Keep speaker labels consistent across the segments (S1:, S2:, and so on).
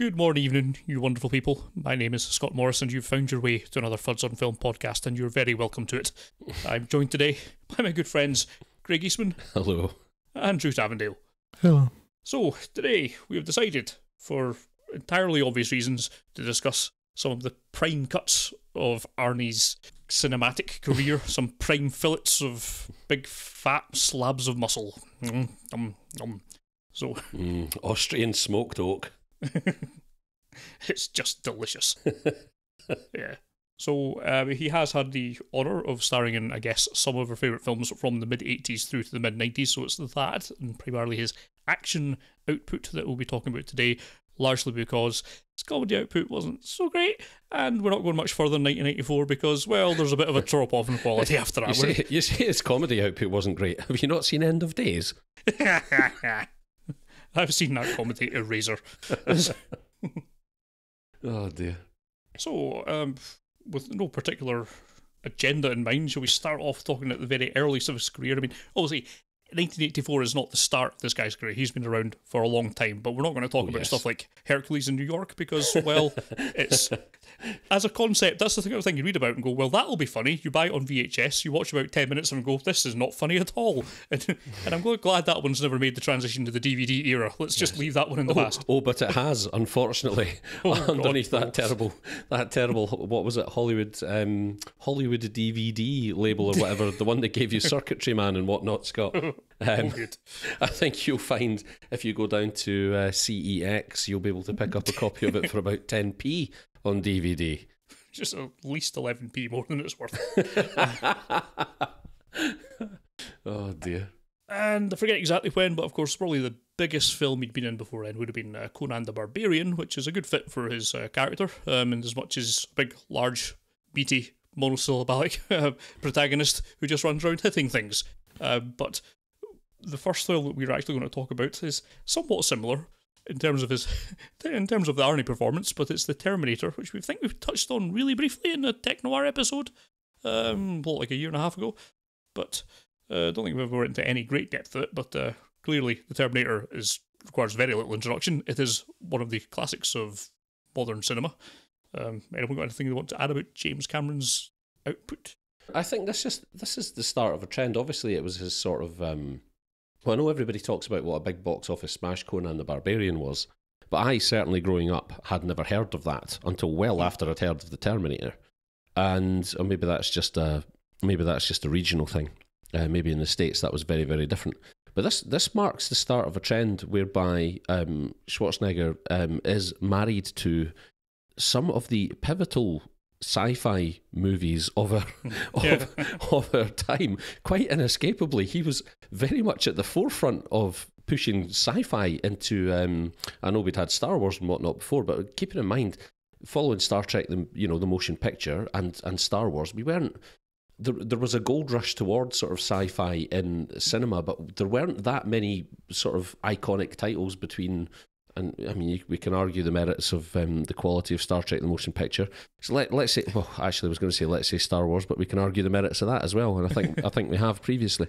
S1: Good morning, evening, you wonderful people. My name is Scott Morris, and you've found your way to another Fuds on Film podcast, and you're very welcome to it. I'm joined today by my good friends Greg Eastman.
S2: Hello.
S1: And Drew Avondale.
S3: Hello.
S1: So, today we have decided, for entirely obvious reasons, to discuss some of the prime cuts of Arnie's cinematic career, some prime fillets of big fat slabs of muscle. So,
S2: Austrian smoked oak.
S1: It's just delicious. Yeah. So he has had the honour of starring in, I guess, some of our favourite films from the mid-80s through to the mid-90s, so it's that, and primarily his action output that we'll be talking about today, largely because his comedy output wasn't so great, and we're not going much further than 1994 because, well, there's a bit of a drop-off in quality after that.
S2: You say his comedy output wasn't great. Have you not seen End of Days?
S1: I've seen that comedy Eraser.
S2: Oh dear.
S1: So, with no particular agenda in mind, shall we start off talking at the very earliest of his career? I mean, obviously, 1984 is not the start of this guy's career. He's been around for a long time, but we're not going to talk about stuff like Hercules in New York because, well, it's, as a concept, that's the thing you read about and go, well, that'll be funny. You buy it on VHS, you watch about 10 minutes and go, this is not funny at all. And I'm glad that one's never made the transition to the DVD era. Let's just leave that one in the past.
S2: Oh, but it has, unfortunately, underneath
S1: God,
S2: that terrible, what was it, Hollywood DVD label or whatever, the one that gave you Circuitry Man and whatnot, Scott.
S1: Good.
S2: I think you'll find if you go down to CEX, you'll be able to pick up a copy of it for about 10p on DVD.
S1: Just at least 11p more than it's worth.
S2: Oh dear.
S1: And I forget exactly when, but of course probably the biggest film he'd been in before then would have been Conan the Barbarian, which is a good fit for his character, in as much as a big, large, beaty, monosyllabic protagonist who just runs around hitting things. But the first film that we're actually going to talk about is somewhat similar in terms of the Arnie performance, but it's the Terminator, which we think we've touched on really briefly in a Tech Noir episode, like a year and a half ago. But I don't think we've ever went into any great depth of it. But clearly, the Terminator requires very little introduction. It is one of the classics of modern cinema. Anyone got anything they want to add about James Cameron's output?
S2: I think this is the start of a trend. Obviously, it was his sort of. Well, I know everybody talks about what a big box office smash Conan the Barbarian was, but I certainly, growing up, had never heard of that until well after I'd heard of the Terminator, and or maybe that's just a regional thing. Maybe in the States that was very, very different. But this marks the start of a trend whereby Schwarzenegger is married to some of the pivotal sci-fi movies of our time. Quite inescapably, he was very much at the forefront of pushing sci-fi into. I know we'd had Star Wars and whatnot before, but keeping in mind, following Star Trek, the motion picture and Star Wars, we weren't. There was a gold rush towards sort of sci-fi in cinema, but there weren't that many sort of iconic titles between. And I mean, we can argue the merits of the quality of Star Trek, the motion picture. So let's say, well, actually, I was going to say let's say Star Wars, but we can argue the merits of that as well. And I think we have previously.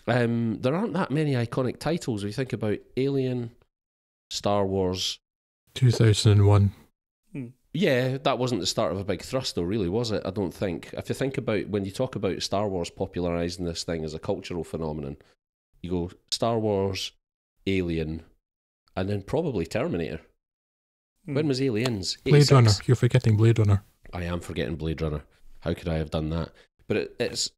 S2: There aren't that many iconic titles. If you think about Alien, Star Wars,
S3: 2001.
S2: Yeah, that wasn't the start of a big thrust, though, really, was it? I don't think. If you think about when you talk about Star Wars popularising this thing as a cultural phenomenon, you go Star Wars, Alien. And then probably Terminator. When was Aliens? 86.
S3: Blade Runner. You're forgetting Blade Runner.
S2: I am forgetting Blade Runner. How could I have done that? But it's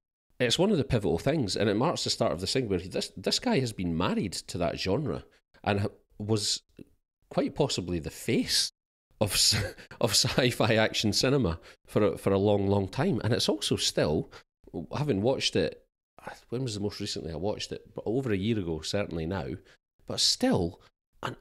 S2: one of the pivotal things, and it marks the start of this thing where this guy has been married to that genre and was quite possibly the face of sci-fi action cinema for a long, long time. And it's also still, having watched it, when was the most recently I watched it? Over a year ago, certainly now, but still an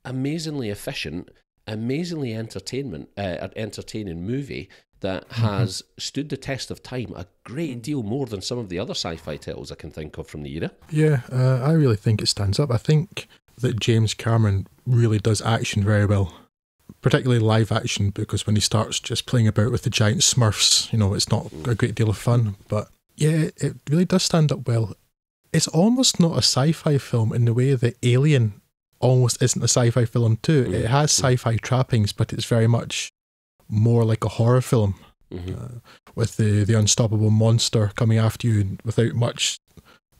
S2: amazingly efficient, amazingly entertaining movie that has stood the test of time a great deal more than some of the other sci-fi titles I can think of from the era.
S3: Yeah, I really think it stands up. I think that James Cameron really does action very well, particularly live action, because when he starts just playing about with the giant Smurfs, it's not a great deal of fun. But yeah, it really does stand up well. It's almost not a sci-fi film in the way that Alien almost isn't a sci-fi film too. It has sci-fi trappings, but it's very much more like a horror film, with the unstoppable monster coming after you without much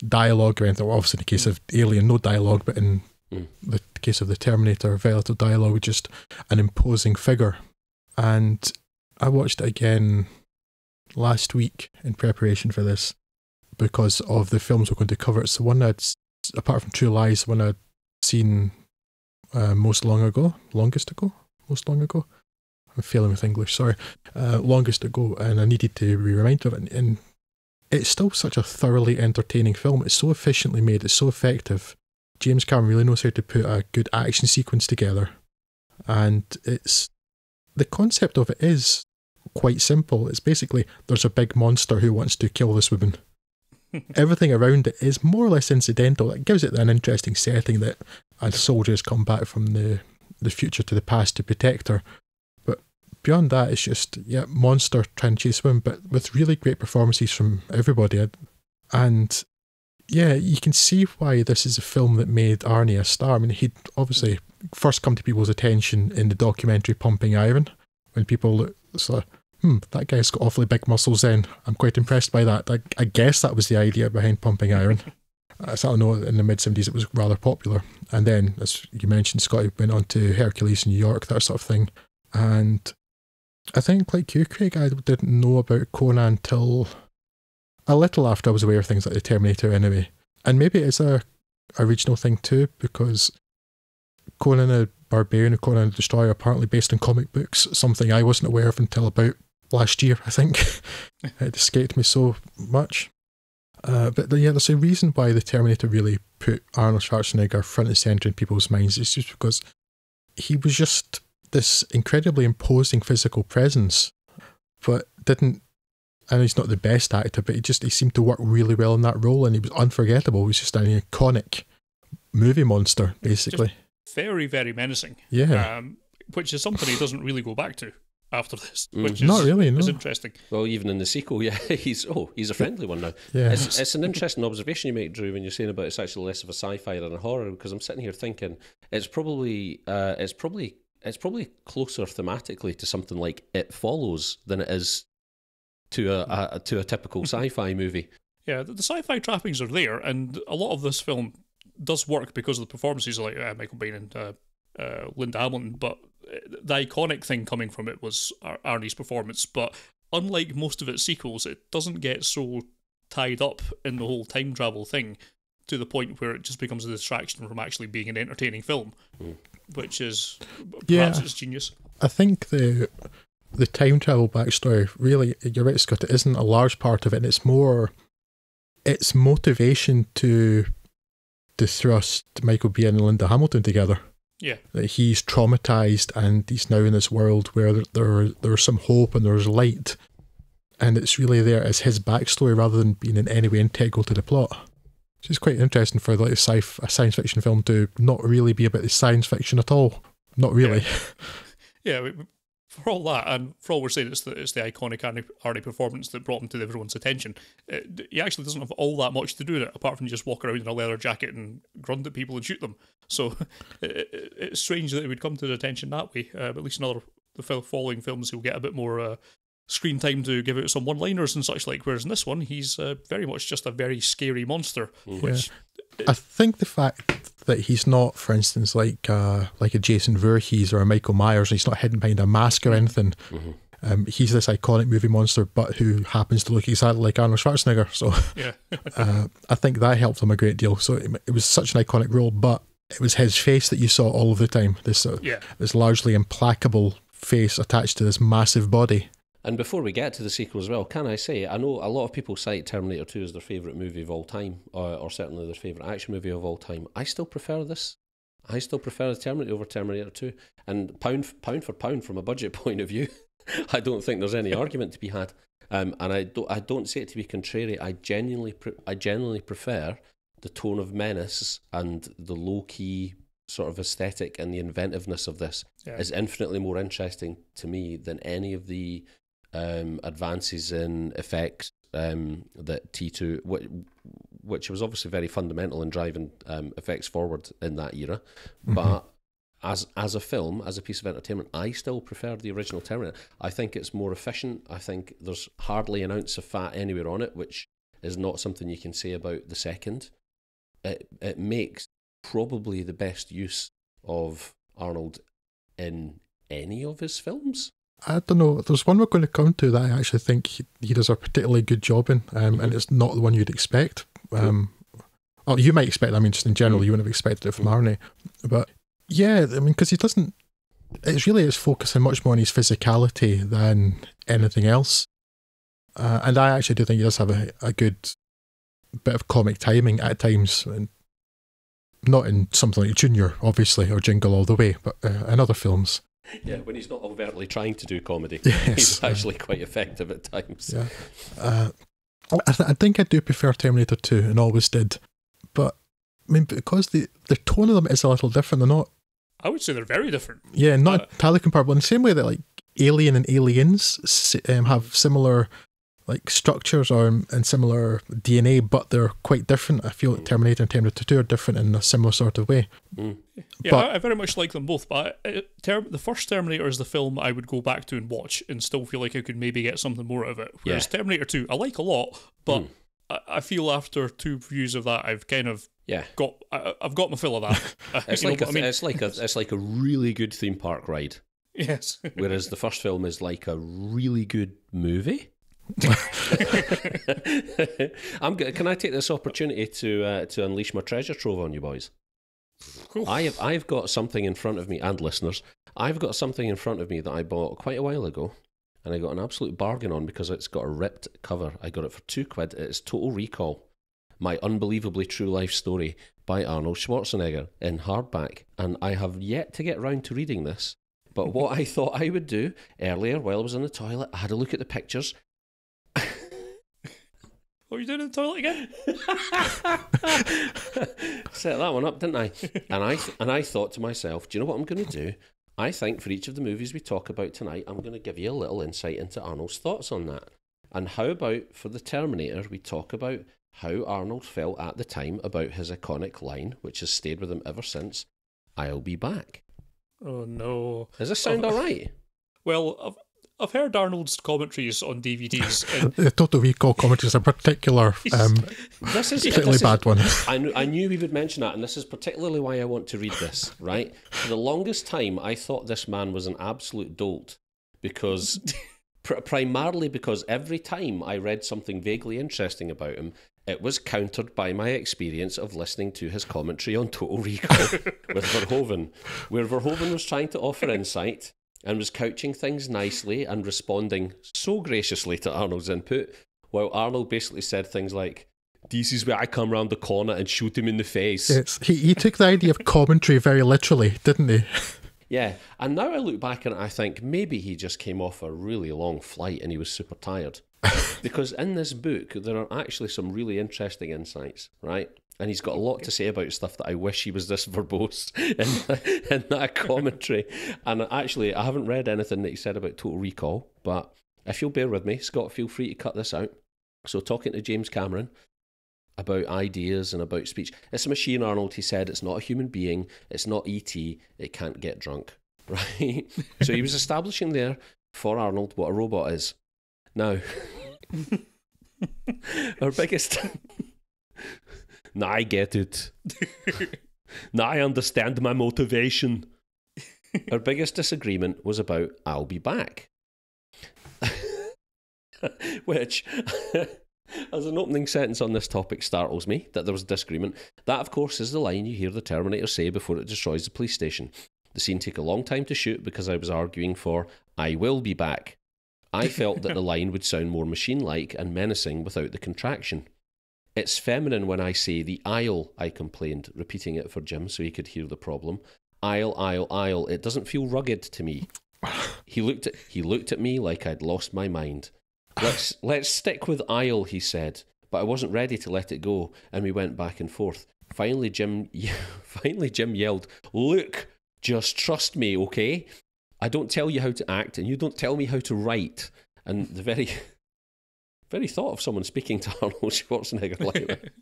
S3: dialogue or anything. Well, obviously in the case of Alien, no dialogue, but in the case of the Terminator, very little dialogue, just an imposing figure. And I watched it again last week in preparation for this because of the films we're going to cover. It's the one apart from True Lies, the one I'd seen most long ago. I'm failing with English, sorry. Longest ago, and I needed to be reminded of it. And it's still such a thoroughly entertaining film. It's so efficiently made, it's so effective. James Cameron really knows how to put a good action sequence together. And the concept of it is quite simple. It's basically, there's a big monster who wants to kill this woman. Everything around it is more or less incidental. It gives it an interesting setting that a soldier has come back from the future to the past to protect her. But beyond that, it's just, monster trying to chase women, but with really great performances from everybody. And you can see why this is a film that made Arnie a star. I mean, he'd obviously first come to people's attention in the documentary Pumping Iron, when people look, it's like, that guy's got awfully big muscles then. I'm quite impressed by that. I guess that was the idea behind Pumping Iron. I certainly know in the mid-70s it was rather popular. And then, as you mentioned, Scotty went on to Hercules in New York, that sort of thing. And I think, like you, Craig, I didn't know about Conan till a little after I was aware of things like the Terminator anyway. And maybe it's a regional thing too, because Conan the Barbarian and Conan the Destroyer are apparently based on comic books, something I wasn't aware of until about last year, I think. It escaped me so much. But there's a reason why the Terminator really put Arnold Schwarzenegger front and centre in people's minds. It's just because he was just this incredibly imposing physical presence, but didn't, I know he's not the best actor, but he seemed to work really well in that role, and he was unforgettable. He was just an iconic movie monster, basically.
S1: Just very, very menacing.
S3: Yeah.
S1: Which is something he doesn't really go back to after this, which
S3: not really, no.
S1: is interesting.
S2: Well, even in the sequel, he's a friendly one now.
S3: Yeah.
S2: It's an interesting observation you make, Drew, when you're saying about it's actually less of a sci-fi than a horror, because I'm sitting here thinking it's probably closer thematically to something like It Follows than it is to a typical sci-fi movie. Yeah,
S1: the sci-fi trappings are there, and a lot of this film does work because of the performances like Michael Biehn and Linda Hamilton, but the iconic thing coming from it was Arnie's performance. But unlike most of its sequels, it doesn't get so tied up in the whole time travel thing to the point where it just becomes a distraction from actually being an entertaining film, which is perhaps its genius.
S3: I think the time travel backstory, really, you're right, Scott, it isn't a large part of it, and it's more its motivation to thrust Michael Biehn and Linda Hamilton together.
S1: Yeah.
S3: That he's traumatised and he's now in this world where there's some hope and there's light, and it's really there as his backstory rather than being in any way integral to the plot. Which is quite interesting for like a science fiction film to not really be about the science fiction at all. Not really.
S1: Yeah, for all that, and for all we're saying, it's the iconic Arnie performance that brought him to everyone's attention. He actually doesn't have all that much to do with it, apart from just walk around in a leather jacket and grunt at people and shoot them. So it's strange that it would come to the attention that way. But at least in the following films, he'll get a bit more screen time to give out some one-liners and such like. Whereas in this one, he's very much just a very scary monster. Which
S3: I think the fact that he's not, for instance, like a Jason Voorhees or a Michael Myers, he's not hidden behind a mask or anything. He's this iconic movie monster, but who happens to look exactly like Arnold Schwarzenegger. So I think that helped him a great deal. So it was such an iconic role, but it was his face that you saw all of the time. This largely implacable face attached to this massive body.
S2: And before we get to the sequel as well, can I say, I know a lot of people cite Terminator 2 as their favourite movie of all time, or certainly their favourite action movie of all time. I still prefer this. I still prefer the Terminator over Terminator 2. And pound for pound, from a budget point of view, I don't think there's any argument to be had. And I don't say it to be contrary. I genuinely prefer the tone of menace and the low-key sort of aesthetic and the inventiveness of this is infinitely more interesting to me than any of the advances in effects that T2, which was obviously very fundamental in driving effects forward in that era. But as a film, as a piece of entertainment, I still prefer the original Terminator. I think it's more efficient. I think there's hardly an ounce of fat anywhere on it, which is not something you can say about the second. It makes probably the best use of Arnold in any of his films.
S3: I don't know. There's one we're going to come to that I actually think he does a particularly good job in, and it's not the one you'd expect. Oh, you might expect. I mean, just in general, you wouldn't have expected it from Arnie. But yeah, I mean, because he doesn't. It's focusing much more on his physicality than anything else. And I actually do think he does have a good bit of comic timing at times, and not in something like Junior, obviously, or Jingle All the Way, but in other films.
S2: Yeah, when he's not overtly trying to do comedy,
S3: yes,
S2: he's actually quite effective at times.
S3: Yeah, I think I do prefer Terminator 2 and always did, but I mean, because the tone of them is a little different. They're not.
S1: I would say they're very different.
S3: Yeah, not entirely comparable. In the same way that like Alien and Aliens have similar like structures and similar DNA, but they're quite different. I feel like Terminator and Terminator 2 are different in a similar sort of way.
S1: Yeah, but I very much like them both, but the first Terminator is the film I would go back to and watch and still feel like I could maybe get something more out of it. Whereas Terminator 2, I like a lot, but I feel after 2 views of that, I've kind of I've got my fill of that.
S2: It's like a really good theme park ride.
S1: Yes.
S2: Whereas the first film is like a really good movie. Can I take this opportunity to unleash my treasure trove on you boys?
S1: Cool.
S2: I've got something in front of me, and listeners, I've got something in front of me that I bought quite a while ago, and I got an absolute bargain on because it's got a ripped cover. I got it for £2. It's Total Recall, my unbelievably true life story by Arnold Schwarzenegger in hardback, and I have yet to get round to reading this. But what I thought I would do earlier while I was in the toilet, I had a look at the pictures.
S1: What were you doing in the toilet again?
S2: Set that one up, didn't I? And I thought to myself, do you know what I'm going to do? I think for each of the movies we talk about tonight, I'm going to give you a little insight into Arnold's thoughts on that. And how about for the Terminator, we talk about how Arnold felt at the time about his iconic line, which has stayed with him ever since, "I'll be back."
S1: Oh no.
S2: Does this sound all right?
S1: Well, I've heard Arnold's commentaries on DVDs. And
S3: the Total Recall commentaries are particular,
S2: this is
S3: particularly bad one.
S2: I knew we would mention that, and this is particularly why I want to read this, right? For the longest time, I thought this man was an absolute dolt, because primarily because every time I read something vaguely interesting about him, it was countered by my experience of listening to his commentary on Total Recall with Verhoeven, where Verhoeven was trying to offer insight and was couching things nicely and responding so graciously to Arnold's input, while Arnold basically said things like, "This is where I come round the corner and shoot him in the face."
S3: He took the idea of commentary very literally, didn't he?
S2: Yeah, and now I look back and I think maybe he just came off a really long flight and he was super tired. Because in this book, there are actually some really interesting insights, right? And he's got a lot to say about stuff that I wish he was this verbose in that commentary. And actually, I haven't read anything that he said about Total Recall, but if you'll bear with me, Scott, feel free to cut this out. So talking to James Cameron about ideas and about speech. It's a machine, Arnold, he said. It's not a human being. It's not E.T. It can't get drunk, right? So he was establishing there for Arnold what a robot is. Now, our biggest... Now I get it. Now I understand my motivation. Our biggest disagreement was about "I'll be back." Which, as an opening sentence on this topic, startles me that there was a disagreement. That, of course, is the line you hear the Terminator say before it destroys the police station. The scene took a long time to shoot because I was arguing for "I will be back." I felt that the line would sound more machine-like and menacing without the contraction. "It's feminine when I say the aisle," I complained, repeating it for Jim so he could hear the problem. "Aisle, aisle, aisle. It doesn't feel rugged to me." He looked at me like I'd lost my mind. Let's stick with aisle, he said, but I wasn't ready to let it go, and we went back and forth. Finally, Jim yelled, "Look, just trust me, okay? I don't tell you how to act, and you don't tell me how to write." And the very Very thought of someone speaking to Arnold Schwarzenegger like that.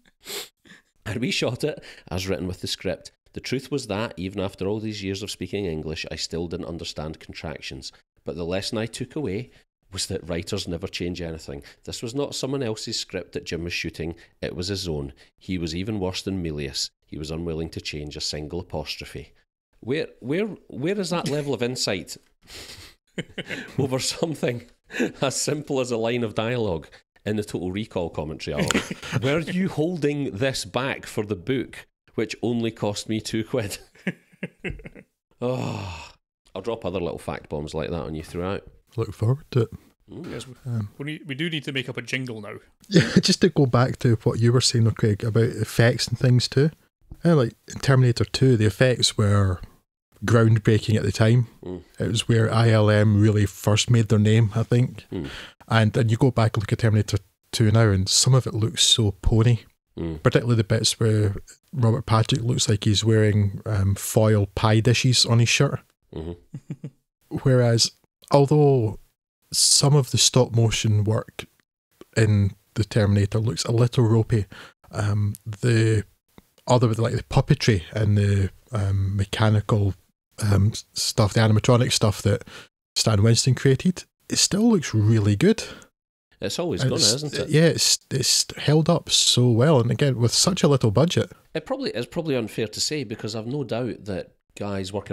S2: And we shot it as written with the script. The truth was that, even after all these years of speaking English, I still didn't understand contractions. But the lesson I took away was that writers never change anything. This was not someone else's script that Jim was shooting, it was his own. He was even worse than Milius. He was unwilling to change a single apostrophe. Where is that level of insight over something as simple as a line of dialogue in the Total Recall commentary album? Were you holding this back for the book, which only cost me £2? Oh, I'll drop other little fact bombs like that on you throughout.
S3: Look forward to it.
S1: Yes, we do need to make up a jingle now.
S3: Yeah, just to go back to what you were saying, Craig, about effects and things too. Like in Terminator 2, the effects were groundbreaking at the time. It was where ILM really first made their name, I think. And you go back and look at Terminator 2 now, and some of it looks so pony. Particularly the bits where Robert Patrick looks like he's wearing foil pie dishes on his shirt. Whereas, although some of the stop motion work in the Terminator looks a little ropey, the other, like the puppetry and the mechanical stuff, the animatronic stuff that Stan Winston created, it still looks really good.
S2: It's always gonna, isn't it?
S3: Yeah, it's held up so well, and again with such a little budget.
S2: It's probably unfair to say, because I've no doubt that guys and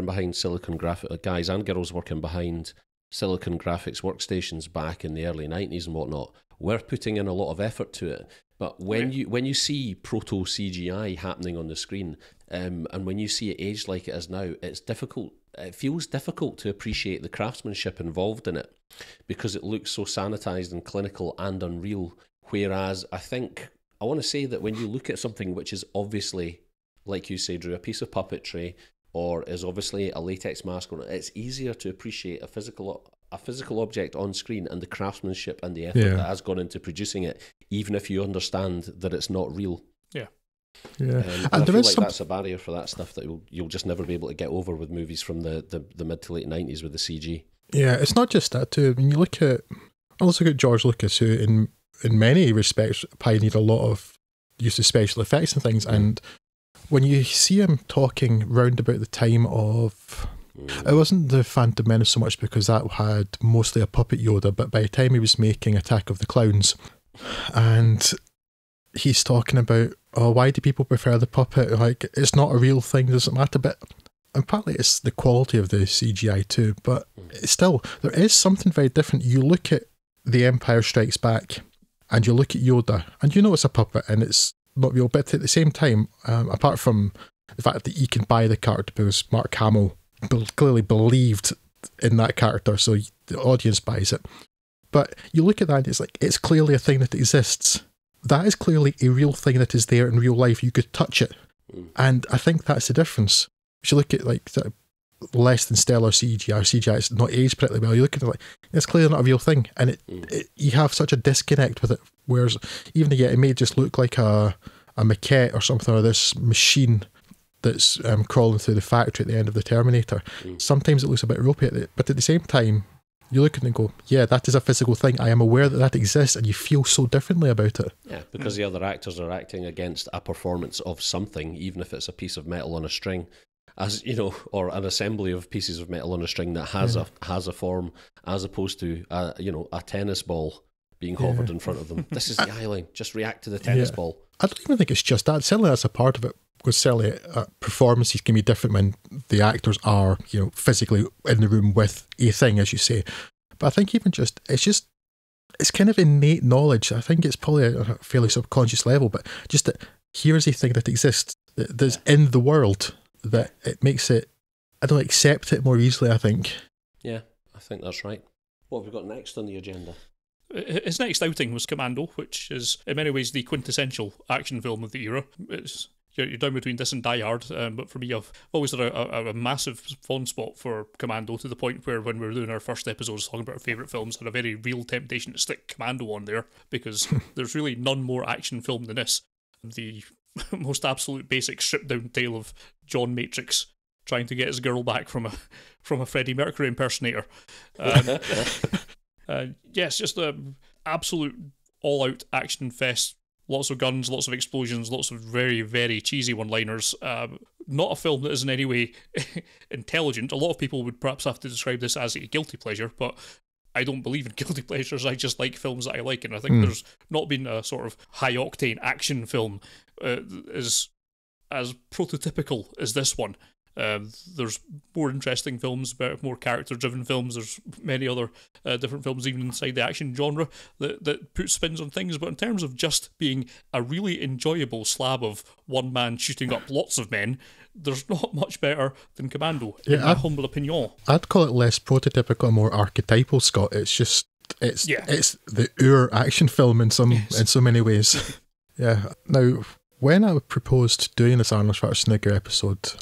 S2: girls working behind Silicon Graphics workstations back in the early 90s and whatnot were putting in a lot of effort to it. But when you see proto CGI happening on the screen, and when you see it aged like it is now, it's difficult. It feels difficult to appreciate the craftsmanship involved in it, because it looks so sanitized and clinical and unreal. Whereas I want to say that when you look at something which is obviously, like you say, Drew, a piece of puppetry, or is obviously a latex mask on it, it's easier to appreciate a physical object on screen and the craftsmanship and the effort that has gone into producing it, even if you understand that it's not real.
S3: Yeah,
S2: and I feel like that's a barrier for that stuff that you'll just never be able to get over with movies from the mid to late 90s with the CG.
S3: Yeah, it's not just that too. I mean, you look at George Lucas, who in many respects pioneered a lot of use of special effects and things, and when you see him talking round about the time of, it wasn't the Phantom Menace so much because that had mostly a puppet Yoda, but by the time he was making Attack of the Clowns, and he's talking about, why do people prefer the puppet? Like, it's not a real thing, doesn't matter. But and partly it's the quality of the CGI too, but still, there is something very different. You look at The Empire Strikes Back, and you look at Yoda, and you know it's a puppet, and it's not real. But at the same time, apart from the fact that you can buy the character because Mark Hamill clearly believed in that character, so the audience buys it. But you look at that, and it's like, it's clearly a thing that exists. That is clearly a real thing that is there in real life. You could touch it. And I think that's the difference. If you look at like less than stellar CGI is not aged particularly well. You look at it like, it's clearly not a real thing. And you have such a disconnect with it. Whereas even yet, it may just look like a maquette or something, or this machine that's crawling through the factory at the end of the Terminator. Sometimes it looks a bit ropey, but at the same time, you look at it and go, yeah, that is a physical thing. I am aware that exists, and you feel so differently about it. Yeah,
S2: because the other actors are acting against a performance of something, even if it's a piece of metal on a string, as you know, or an assembly of pieces of metal on a string that has a form, as opposed to a tennis ball being hovered in front of them. This is the eye line. Just react to the tennis ball. I
S3: don't even think it's just that. Certainly that's a part of it. Because certainly performances can be different when the actors are, physically in the room with a thing, as you say. But I think even it's kind of innate knowledge. I think it's probably a fairly subconscious level, but just that here's a thing that exists, that's in the world, that it makes it, accept it more easily, I think.
S2: Yeah, I think that's right. What have we got next on the agenda?
S1: His next outing was Commando, which is in many ways the quintessential action film of the era. You're down between this and Die Hard, but for me, I've always had a massive fond spot for Commando, to the point where when we were doing our first episodes talking about our favourite films, I had a very real temptation to stick Commando on there, because there's really none more action film than this. The most absolute basic stripped down tale of John Matrix trying to get his girl back from a Freddie Mercury impersonator. Yes, just an absolute all-out action fest, lots of guns, lots of explosions, lots of very, very cheesy one-liners. Not a film that is in any way intelligent. A lot of people would perhaps have to describe this as a guilty pleasure, but I don't believe in guilty pleasures. I just like films that I like, and I think there's not been a sort of high-octane action film as prototypical as this one. There's more interesting films, more character-driven films. There's many other different films, even inside the action genre, that put spins on things. But in terms of just being a really enjoyable slab of one man shooting up lots of men, there's not much better than Commando, in my humble opinion.
S3: I'd call it less prototypical and more archetypal, Scott. It's just it's the action film in so many ways. Yeah. Now, when I proposed doing this Arnold Schwarzenegger episode,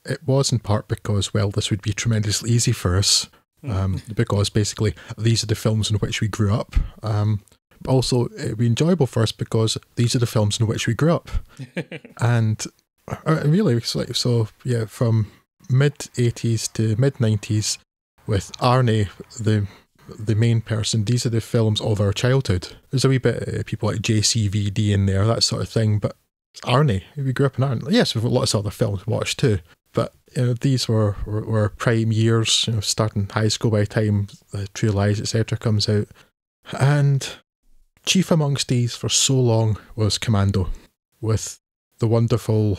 S3: it was in part because, well, this would be tremendously easy for us, because basically these are the films in which we grew up. But also, it would be enjoyable for us because these are the films in which we grew up. And really, so yeah, from mid-80s to mid-90s, with Arnie, the main person, these are the films of our childhood. There's a wee bit of people like JCVD in there, that sort of thing, but Arnie, we grew up in Arnie. Yes, we've got lots of other films to watch too. But these were prime years, starting high school by the time True Lies, etc. comes out. And chief amongst these for so long was Commando, with the wonderful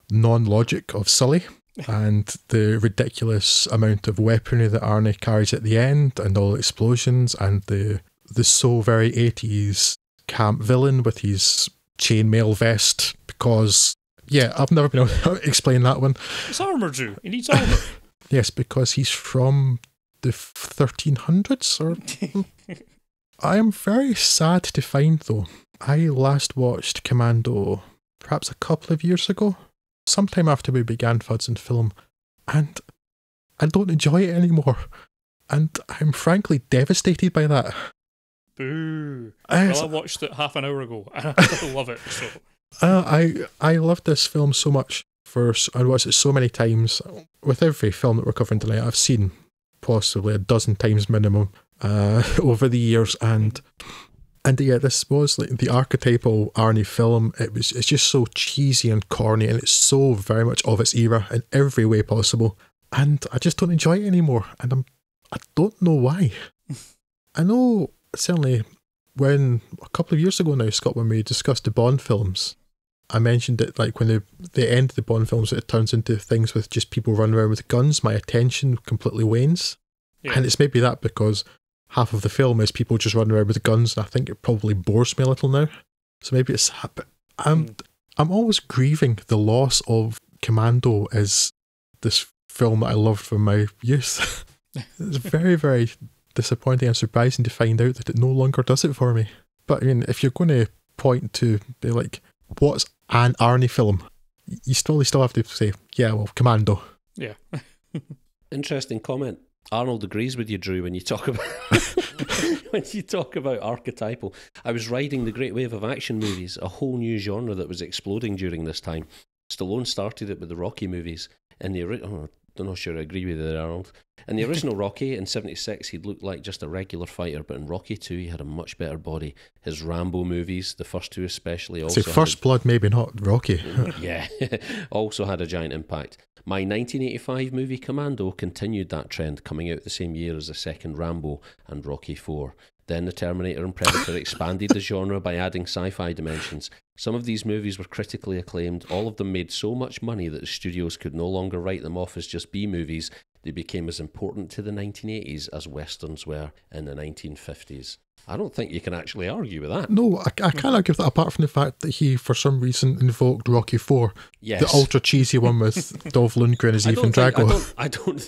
S3: non-logic of Sully and the ridiculous amount of weaponry that Arnie carries at the end, and all the explosions, and the so very 80s camp villain with his chainmail vest, because... Yeah, I've never been able to explain that one.
S1: It's armour, Drew. He needs armour.
S3: Yes, because he's from the 1300s. Or I am very sad to find, though, I last watched Commando perhaps a couple of years ago, sometime after we began Fuds and Film, and I don't enjoy it anymore. And I'm frankly devastated by that.
S1: Boo. Well, I watched it half an hour ago, and I still love it, so...
S3: I loved this film so much. I watched it so many times. With every film that we're covering tonight, I've seen possibly a dozen times minimum over the years, and yeah, this was like the archetypal Arnie film. It's just so cheesy and corny, and it's so very much of its era in every way possible. And I just don't enjoy it anymore, and I don't know why. I know certainly when a couple of years ago now, Scott, when we discussed the Bond films, I mentioned that like when the end of the Bond films, it turns into things with just people running around with guns, my attention completely wanes. Yeah. And it's maybe that because half of the film is people just running around with guns, and I think it probably bores me a little now. So maybe it's... I'm always grieving the loss of Commando as this film that I loved from my youth. It's very, very disappointing and surprising to find out that it no longer does it for me. But I mean, if you're going to point to, be like, what's an Arnie film? You still have to say, yeah, well, Commando.
S1: Yeah.
S2: Interesting comment. Arnold agrees with you, Drew, when you talk about archetypal. I was riding the great wave of action movies, a whole new genre that was exploding during this time. Stallone started it with the Rocky movies, and I'm not sure I agree with you there, Arnold. In the original Rocky, in 76, he looked like just a regular fighter, but in Rocky 2, he had a much better body. His Rambo movies, the first two especially, also
S3: First Blood, maybe not Rocky.
S2: Yeah, also had a giant impact. My 1985 movie Commando continued that trend, coming out the same year as the second Rambo and Rocky 4. Then the Terminator and Predator expanded the genre by adding sci-fi dimensions. Some of these movies were critically acclaimed. All of them made so much money that the studios could no longer write them off as just B-movies. They became as important to the 1980s as Westerns were in the 1950s. I don't think you can actually argue with that.
S3: No, I can't argue with that, apart from the fact that he, for some reason, invoked Rocky 4.
S2: Yes.
S3: The ultra cheesy one with Dolph Lundgren as Ivan Drago.
S2: I don't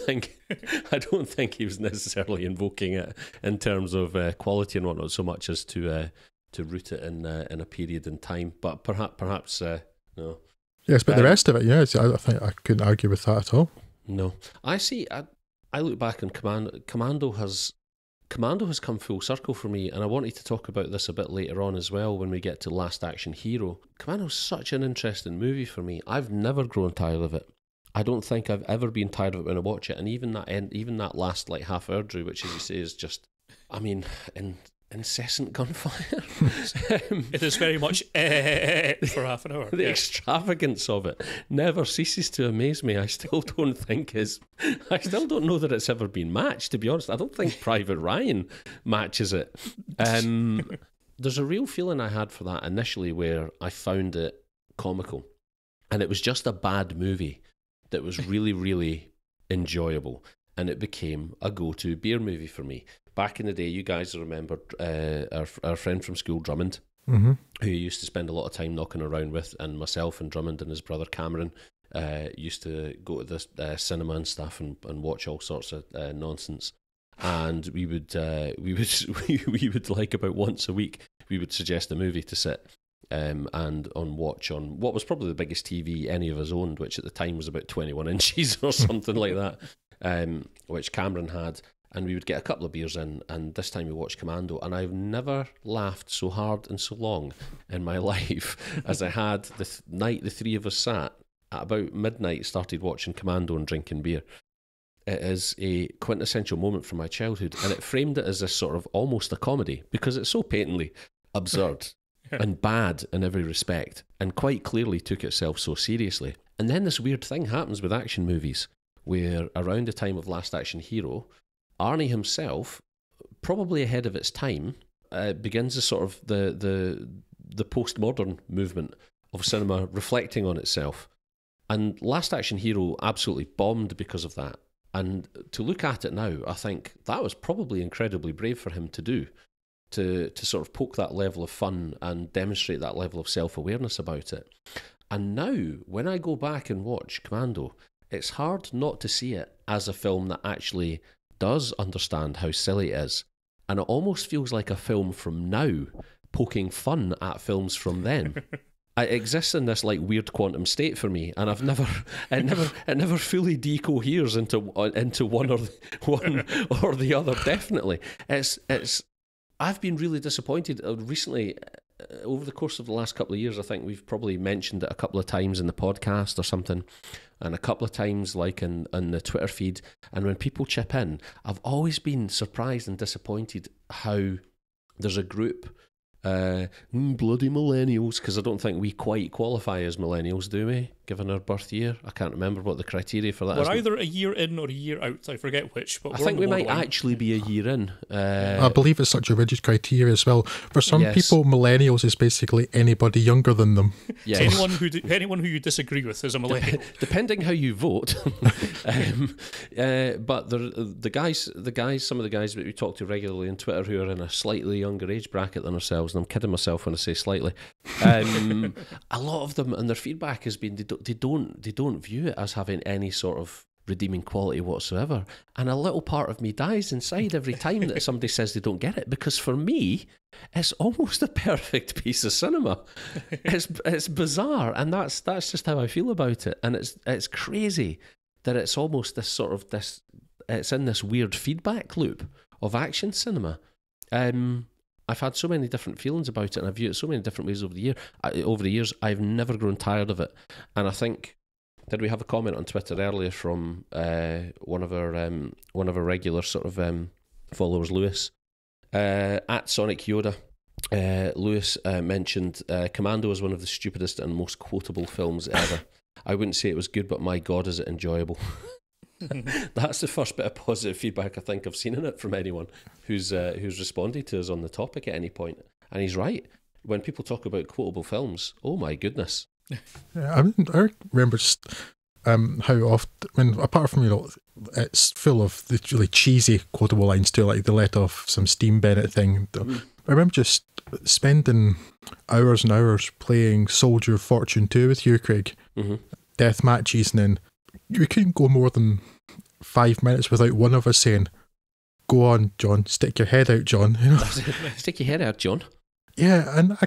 S2: think he was necessarily invoking it in terms of quality and whatnot, so much as to root it in a period in time. But perhaps no.
S3: Yes, but the rest of it, yeah, I think I couldn't argue with that at all.
S2: No, I see. I look back on Commando has come full circle for me, and I wanted to talk about this a bit later on as well when we get to Last Action Hero. Commando's such an interesting movie for me. I've never grown tired of it. I don't think I've ever been tired of it when I watch it, and even that last like half hour, Drew, which as you say is just, I mean, in incessant gunfire.
S1: It is very much for half an hour.
S2: The extravagance of it never ceases to amaze me. I still don't know that it's ever been matched, to be honest. I don't think Private Ryan matches it. There's a real feeling I had for that initially where I found it comical. And it was just a bad movie that was really, really enjoyable. And it became a go-to beer movie for me. Back in the day, you guys remember our friend from school, Drummond, who used to spend a lot of time knocking around with, and myself and Drummond and his brother Cameron used to go to the cinema and stuff and watch all sorts of nonsense. And we would like about once a week, we would suggest a movie to sit and watch on what was probably the biggest TV any of us owned, which at the time was about 21 inches or something like that, which Cameron had. And we would get a couple of beers in, and this time we watched Commando, and I've never laughed so hard and so long in my life as I had the night the three of us sat at about midnight, started watching Commando and drinking beer. It is a quintessential moment from my childhood, and it framed it as a sort of almost a comedy, because it's so patently absurd and bad in every respect, and quite clearly took itself so seriously. And then this weird thing happens with action movies, where around the time of Last Action Hero, Arnie himself, probably ahead of its time, begins a sort of the postmodern movement of cinema reflecting on itself. And Last Action Hero absolutely bombed because of that. And to look at it now, I think that was probably incredibly brave for him to do, to sort of poke that level of fun and demonstrate that level of self-awareness about it. And now, when I go back and watch Commando, it's hard not to see it as a film that actually does understand how silly it is, and it almost feels like a film from now poking fun at films from then. It exists in this like weird quantum state for me, and it never fully decoheres into one or the other. Definitely, I've been really disappointed recently. Over the course of the last couple of years, I think we've probably mentioned it a couple of times in the podcast or something, and a couple of times like in the Twitter feed. And when people chip in, I've always been surprised and disappointed how there's a group, bloody millennials, because I don't think we quite qualify as millennials, do we? Given our birth year, I can't remember what the criteria for that is.
S1: We're either a year in or a year out. I forget which. But
S2: I think we might actually be a year in.
S3: I believe it's such a rigid criteria as well. For some people, millennials is basically anybody younger than them.
S2: Yes.
S1: Anyone who you disagree with is a millennial.
S2: Depending how you vote. But some of the guys that we talk to regularly on Twitter who are in a slightly younger age bracket than ourselves, and I'm kidding myself when I say slightly, a lot of them, and their feedback has been they don't view it as having any sort of redeeming quality whatsoever. And a little part of me dies inside every time that somebody says they don't get it, because for me, it's almost a perfect piece of cinema. It's bizarre, and that's just how I feel about it. And it's crazy that it's almost this sort of it's in this weird feedback loop of action cinema. I've had so many different feelings about it, and I've viewed it so many different ways over the years. I've never grown tired of it. And I think, did we have a comment on Twitter earlier from one of our regular sort of followers, Lewis, at Sonic Yoda? Lewis mentioned Commando is one of the stupidest and most quotable films ever. I wouldn't say it was good, but my God, is it enjoyable. That's the first bit of positive feedback I think I've seen in it from anyone who's responded to us on the topic at any point. And he's right. When people talk about quotable films, oh my goodness.
S3: Yeah, I remember just how often, apart from, it's full of the really cheesy quotable lines too, like the let off some steam Bennett thing. I remember just spending hours and hours playing Soldier of Fortune 2 with you, Craig. Death matches, and then we couldn't go more than 5 minutes without one of us saying, "Go on, John, stick your head out, John."
S2: Stick your head out, John.
S3: Yeah, and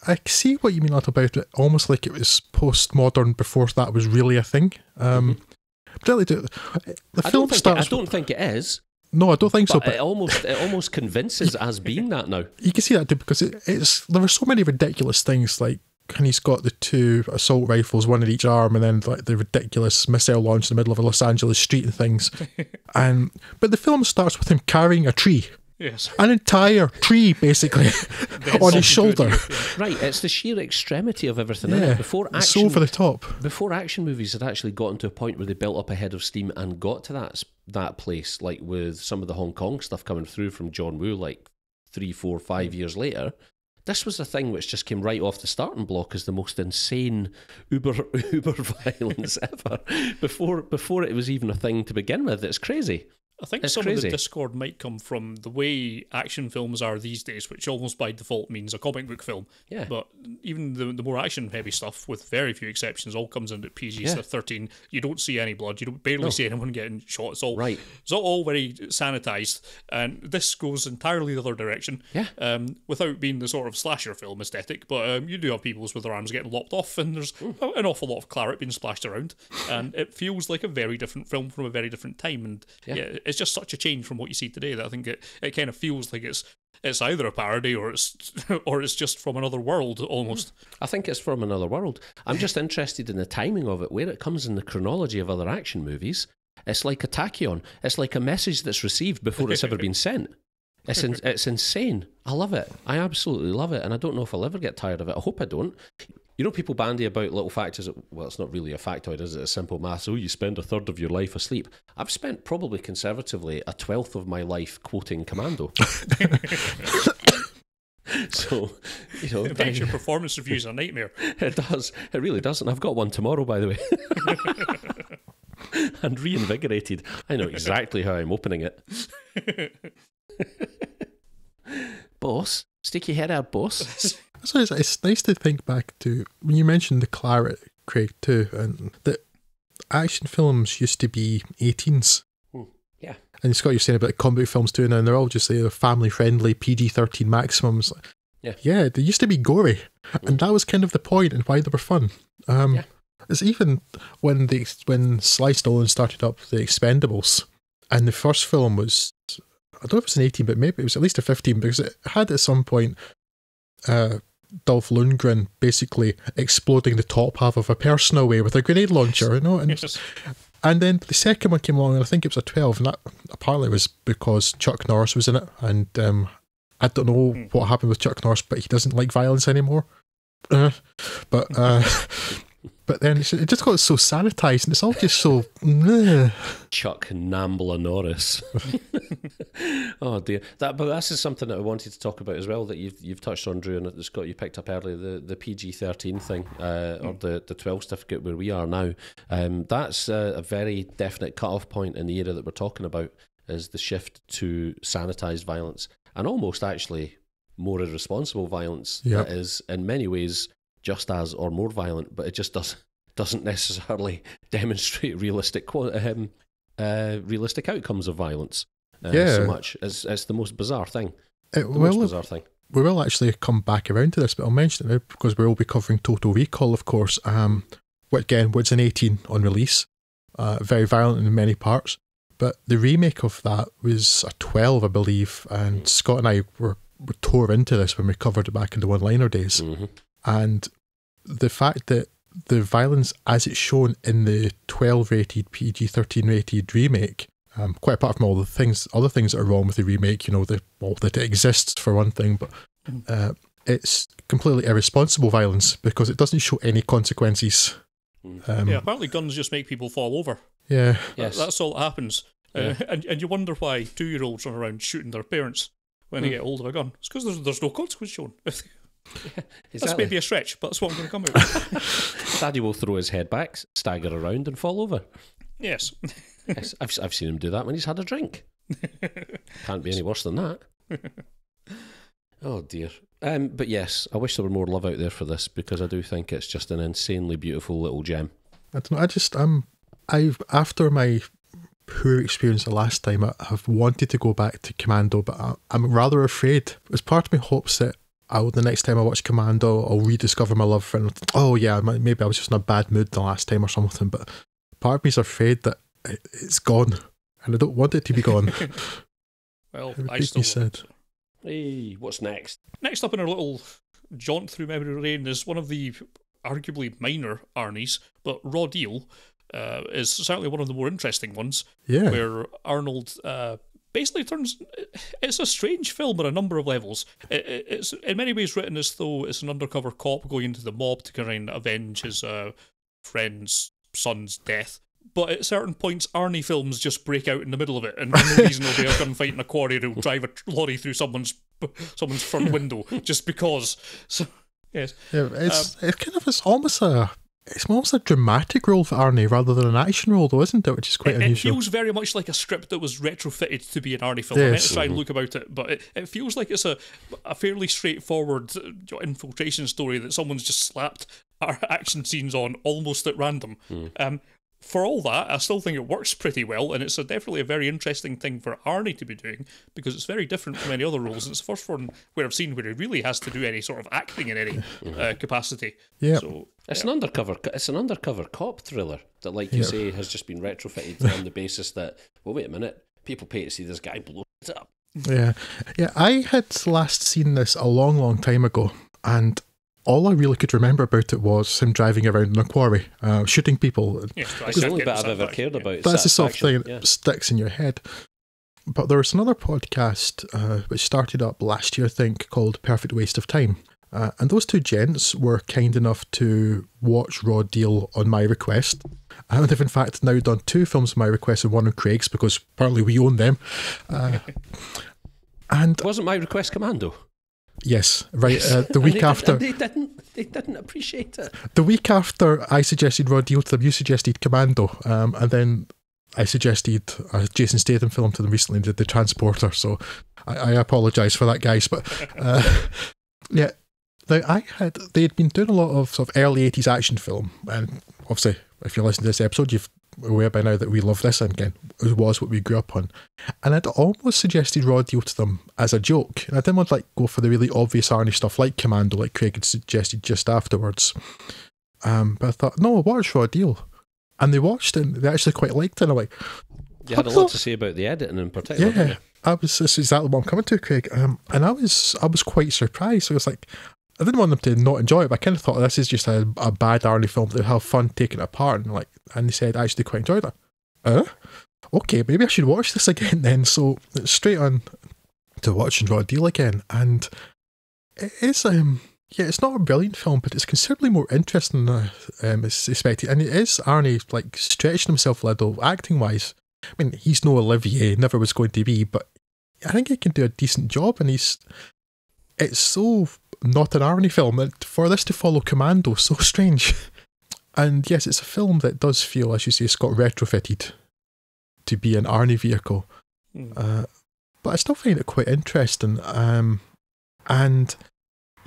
S3: I see what you mean about it, almost like it was postmodern before that was really a thing. Particularly the film starts.
S2: I don't think it is.
S3: No, I don't think so.
S2: But it almost convinces as being that now.
S3: You can see that too, because there were so many ridiculous things, like, and he's got the 2 assault rifles, one in each arm, and then like the ridiculous missile launch in the middle of a Los Angeles street and things. But the film starts with him carrying a tree.
S1: Yes.
S3: An entire tree, basically, on his shoulder.
S2: Right, it's the sheer extremity of everything.
S3: Yeah,
S2: Isn't it? Before
S3: it's so over the top.
S2: Before action movies had actually gotten to a point where they built up a head of steam and got to that place, like with some of the Hong Kong stuff coming through from John Woo, like 3, 4, 5 years later. This was a thing which just came right off the starting block as the most insane uber violence ever. Before it was even a thing to begin with. It's crazy.
S1: I think
S2: It's
S1: some
S2: crazy.
S1: of the discord might come from the way action films are these days, which almost by default means a comic book film.
S2: Yeah.
S1: But even the more action-heavy stuff, with very few exceptions, all comes in at PG-13. You don't see any blood. You don't barely see anyone getting shot. It's all very sanitized. And this goes entirely the other direction.
S2: Yeah.
S1: Without being the sort of slasher film aesthetic, but you do have people with their arms getting lopped off, and there's an awful lot of claret being splashed around, and it feels like a very different film from a very different time. And it's just such a change from what you see today that I think it kind of feels like it's either a parody or it's just from another world almost.
S2: I think it's from another world. I'm just interested in the timing of it, where it comes in the chronology of other action movies. It's like a tachyon. It's like a message that's received before it's ever been sent. It's insane. I love it. I absolutely love it, and I don't know if I'll ever get tired of it. I hope I don't. You know, people bandy about little factors. Well, it's not really a factoid, is it? It's simple maths. Oh, you spend a third of your life asleep. I've spent probably conservatively a 12th of my life quoting Commando. So, you know,
S1: It makes your performance reviews a nightmare.
S2: It does. It really does. And I've got one tomorrow, by the way. And reinvigorated. I know exactly how I'm opening it. Boss, stick your head out, boss.
S3: So it's nice to think back to when you mentioned the claret, Craig, too, and that action films used to be 18s.
S2: Yeah.
S3: And Scott, you're saying about comic films too now, and they're all just family-friendly, PG-13 maximums. Yeah, they used to be gory, and that was kind of the point and why they were fun. It's even when Sly Stallone started up the Expendables, and the first film was, I don't know if it was an 18, but maybe it was at least a 15, because it had at some point Dolph Lundgren basically exploding the top half of a person away with a grenade launcher, you know, and then the second one came along, and I think it was a 12, and that apparently was because Chuck Norris was in it, and I don't know what happened with Chuck Norris, but he doesn't like violence anymore. But then it just got so sanitized, and it's all just so...
S2: Chuck Nambla Norris. Oh dear. But this is something that I wanted to talk about as well, that you've touched on, Drew, and Scott, you picked up earlier, the PG-13 thing, or the 12 certificate where we are now. That's a very definite cut-off point in the era that we're talking about, is the shift to sanitized violence, and almost actually more irresponsible violence that is in many ways just as or more violent, but it just doesn't necessarily demonstrate realistic outcomes of violence so much. It's the most bizarre thing. Bizarre thing.
S3: We will actually come back around to this, but I'll mention it now because we'll be covering Total Recall, of course, which again was an 18 on release, very violent in many parts, but the remake of that was a 12, I believe, and Scott and I were tore into this when we covered it back in the one-liner days. And the fact that the violence as it's shown in the 12 rated, PG-13 rated remake, quite apart from all the other things that are wrong with the remake, you know, that it exists for one thing, but it's completely irresponsible violence because it doesn't show any consequences.
S1: Apparently guns just make people fall over.
S3: Yeah.
S2: Yes.
S1: That's all that happens. And you wonder why 2-year-olds run around shooting their parents when they get hold of a gun. It's because there's no consequence shown. That's maybe a stretch, but that's what I'm going to come out with.
S2: Daddy will throw his head back, stagger around, and fall over.
S1: Yes.
S2: Yes, I've seen him do that when he's had a drink. Can't be any worse than that. Oh dear. But yes, I wish there were more love out there for this, because I do think it's just an insanely beautiful little gem.
S3: I don't know. I've after my poor experience the last time, I have wanted to go back to Commando, but I'm rather afraid. As part of me hopes that the next time I watch Commando, I'll rediscover my love for it. Oh yeah, maybe I was just in a bad mood the last time or something, but part of me is afraid that it's gone, and I don't want it to be gone.
S1: Well, I still
S3: said.
S2: Hey, what's next?
S1: Next up in our little jaunt through memory lane is one of the arguably minor Arnies, but Raw Deal is certainly one of the more interesting ones.
S3: Yeah.
S1: Where Arnold basically turns. It's a strange film on a number of levels. It's in many ways written as though it's an undercover cop going into the mob to kind of avenge his friend's son's death. But at certain points, Arnie films just break out in the middle of it, and for no reason there'll be a gunfight in a quarry that'll drive a lorry through someone's front window just because. So yes,
S3: yeah, it's almost a dramatic role for Arnie rather than an action role, though, isn't it? Which is quite unusual.
S1: It feels very much like a script that was retrofitted to be an Arnie film.
S3: Yes.
S1: I meant to try and look about it, but it feels like it's a fairly straightforward infiltration story that someone's just slapped our action scenes on almost at random. For all that, I still think it works pretty well, and it's definitely a very interesting thing for Arnie to be doing, because it's very different from any other roles. It's the first one where I've seen where he really has to do any sort of acting in any capacity.
S3: Yeah.
S1: So,
S2: It's an undercover cop thriller that, like you say, has just been retrofitted on the basis that, well, wait a minute, people pay to see this guy blow it up.
S3: Yeah. I had last seen this a long, long time ago, and all I really could remember about it was him driving around in a quarry, shooting people.
S2: It's the only bit I've ever cared about.
S3: That's the sort of thing that sticks in your head. But there was another podcast which started up last year, I think, called Perfect Waste of Time. And those two gents were kind enough to watch Raw Deal on my request. And they've in fact now done 2 films on my request and 1 on Craig's, because apparently we own them. And
S2: wasn't my request Commando?
S3: Yes, right. The week after
S2: they didn't appreciate it.
S3: The week after I suggested Raw Deal to them, you suggested Commando, and then I suggested a Jason Statham film to them recently, did The Transporter. So I apologise for that, guys. But yeah, they'd been doing a lot of sort of early 80s action film, and obviously, if you're listening to this episode, you've aware by now that we love this, and again, it was what we grew up on. And I'd almost suggested Raw Deal to them as a joke, and I didn't want to go for the really obvious Arnie stuff like Commando, like Craig had suggested just afterwards. But I thought, no, watch Raw Deal. And they watched it, and they actually quite liked it. And I'm like,
S2: you had a lot to say about the editing in particular.
S3: Yeah, this is exactly what I'm coming to, Craig. And I was quite surprised. So I was like, I didn't want them to not enjoy it, but I kind of thought this is just a bad Arnie film. They'd have fun taking it apart, and they said, I actually quite enjoyed it. Okay, maybe I should watch this again then. So it's straight on to watching Raw Deal again, and it is it's not a brilliant film, but it's considerably more interesting than I expected, and it is Arnie stretching himself a little acting wise. I mean, he's no Olivier, never was going to be, but I think he can do a decent job, and it's so not an Arnie film, and for this to follow Commando, so strange. And yes, it's a film that does feel, as you say, it's got retrofitted to be an Arnie vehicle. But I still find it quite interesting. And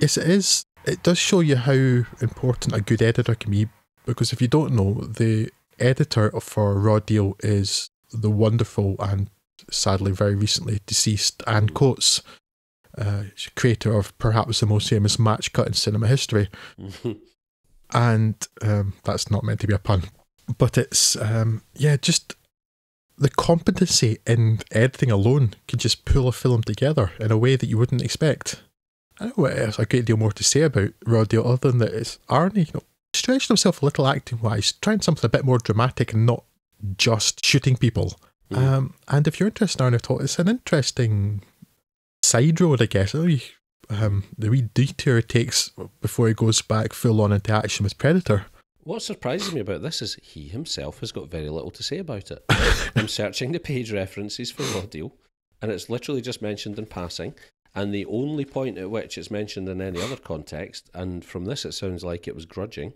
S3: yes, it is. It does show you how important a good editor can be, because if you don't know, the editor for Raw Deal is the wonderful and sadly very recently deceased Anne Coates, creator of perhaps the most famous match cut in cinema history. And that's not meant to be a pun, but it's just the competency in editing alone can just pull a film together in a way that you wouldn't expect. I don't know there's a great deal more to say about Raw Deal other than that it's Arnie, stretching himself a little acting wise, trying something a bit more dramatic and not just shooting people. And if you're interested in Arnie at all, it's an interesting side road, I guess. The wee detour it takes before he goes back full on into action with Predator.
S2: What surprises me about this is he himself has got very little to say about it. I'm searching the page references for Raw Deal, and it's literally just mentioned in passing, and the only point at which it's mentioned in any other context, and from this it sounds like it was grudging,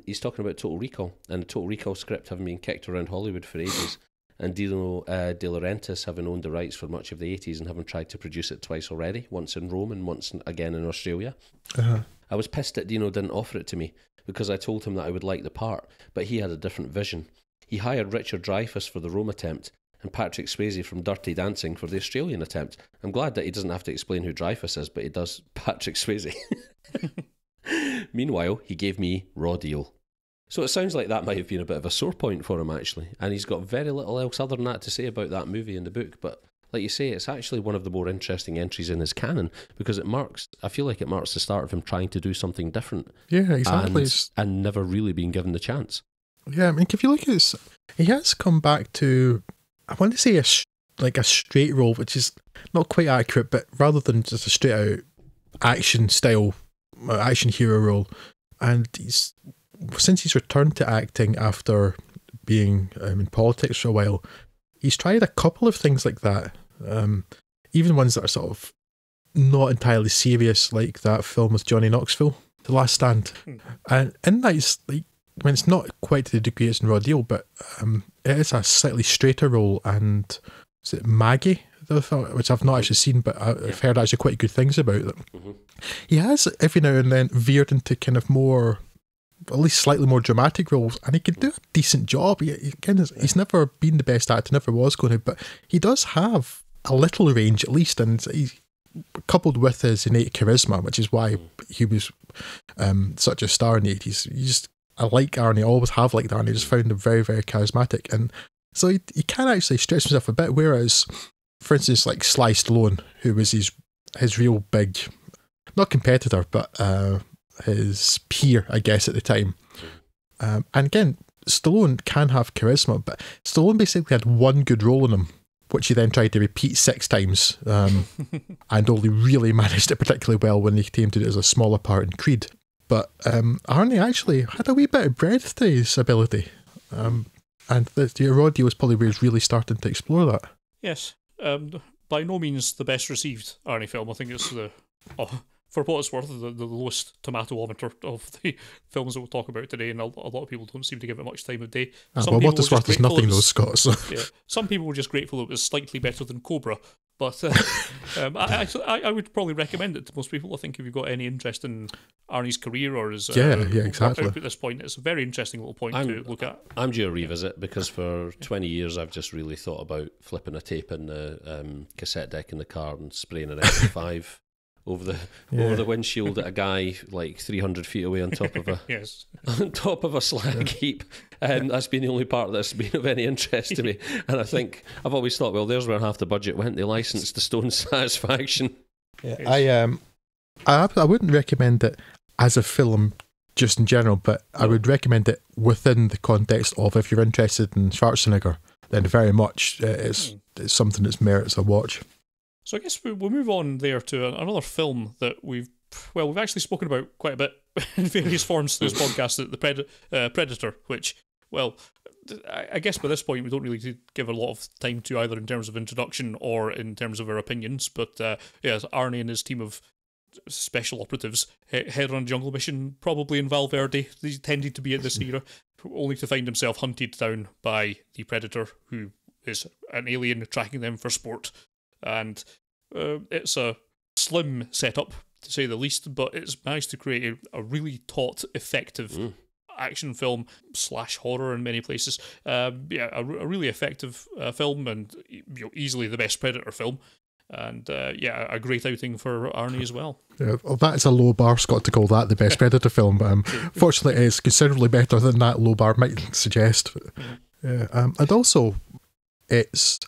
S2: he's talking about Total Recall, and the Total Recall script having been kicked around Hollywood for ages, and Dino De Laurentiis having owned the rights for much of the 80s and having tried to produce it twice already, once in Rome and once again in Australia. I was pissed that Dino didn't offer it to me, because I told him that I would like the part, but he had a different vision. He hired Richard Dreyfuss for the Rome attempt and Patrick Swayze from Dirty Dancing for the Australian attempt. I'm glad that he doesn't have to explain who Dreyfuss is, but he does Patrick Swayze. Meanwhile, he gave me Raw Deal. So it sounds like that might have been a bit of a sore point for him, actually, and he's got very little else other than that to say about that movie in the book, but like you say, it's actually one of the more interesting entries in his canon, because I feel like it marks the start of him trying to do something different.
S3: Yeah, exactly.
S2: And never really being given the chance.
S3: Yeah, I mean, if you look at it, he has come back to, I want to say like a straight role, which is not quite accurate, but rather than just a straight out action style, action hero role. And since he's returned to acting after being in politics for a while, he's tried a couple of things like that. Even ones that are sort of not entirely serious, like that film with Johnny Knoxville, The Last Stand. And in that, it's like, I mean, it's not quite to the degree it's in Raw Deal, but it is a slightly straighter role. And is it Maggie, which I've not actually seen, but I've heard actually quite good things about it. He has every now and then veered into kind of more, at least slightly more dramatic roles, and he can do a decent job. He's never been the best actor, never was going to, but he does have a little range at least, and he's coupled with his innate charisma, which is why he was such a star in the 80s. I like Arnie, I always have liked Arnie, just found him very, very charismatic, and so he can actually stretch himself a bit, whereas, for instance, like Sly Stallone, who was his real big, not competitor, but his peer, I guess, at the time. And again, Stallone can have charisma, but Stallone basically had one good role in him, which he then tried to repeat 6 times, and only really managed it particularly well when he came to it as a smaller part in Creed. But Arnie actually had a wee bit of breadth to his ability, and the Raw Deal was probably where he's really starting to explore that.
S1: Yes, by no means the best received Arnie film. I think it's for what it's worth, the lowest tomatometer of the films that we'll talk about today, and a lot of people don't seem to give it much time of day.
S3: Well, what it's worth is nothing, those Scots.
S1: Yeah, some people were just grateful it was slightly better than Cobra, but I would probably recommend it to most people. I think if you've got any interest in Arnie's career or his
S3: exactly.
S1: At this point, it's a very interesting little point to look at.
S2: I'm due a revisit because for 20 years I've just really thought about flipping a tape in the cassette deck in the car and spraying an MP5 over the windshield at a guy like 300 feet away on top of a on top of a slag heap, and that's been the only part that's been of any interest to me. And I think I've always thought, well, there's where half the budget went. They licensed the Stone's Satisfaction.
S3: Yeah, I wouldn't recommend it as a film just in general, but I would recommend it within the context of, if you're interested in Schwarzenegger, then very much it's something that's merits a watch.
S1: So I guess we'll move on there to another film that we've actually spoken about quite a bit in various forms through this podcast, the Predator, which, well, I guess by this point we don't really give a lot of time to either in terms of introduction or in terms of our opinions, but Arnie and his team of special operatives head on a jungle mission, probably in Valverde. He tended to be at this era, only to find himself hunted down by the Predator, who is an alien tracking them for sport. And it's a slim setup, to say the least, but it's managed to create a really taut, effective action film / horror in many places. A really effective film, and easily the best Predator film. And a great outing for Arnie as well.
S3: Yeah, well, that is a low bar, Scott, to call that the best Predator film. But fortunately, it's considerably better than that low bar might suggest. And also, it's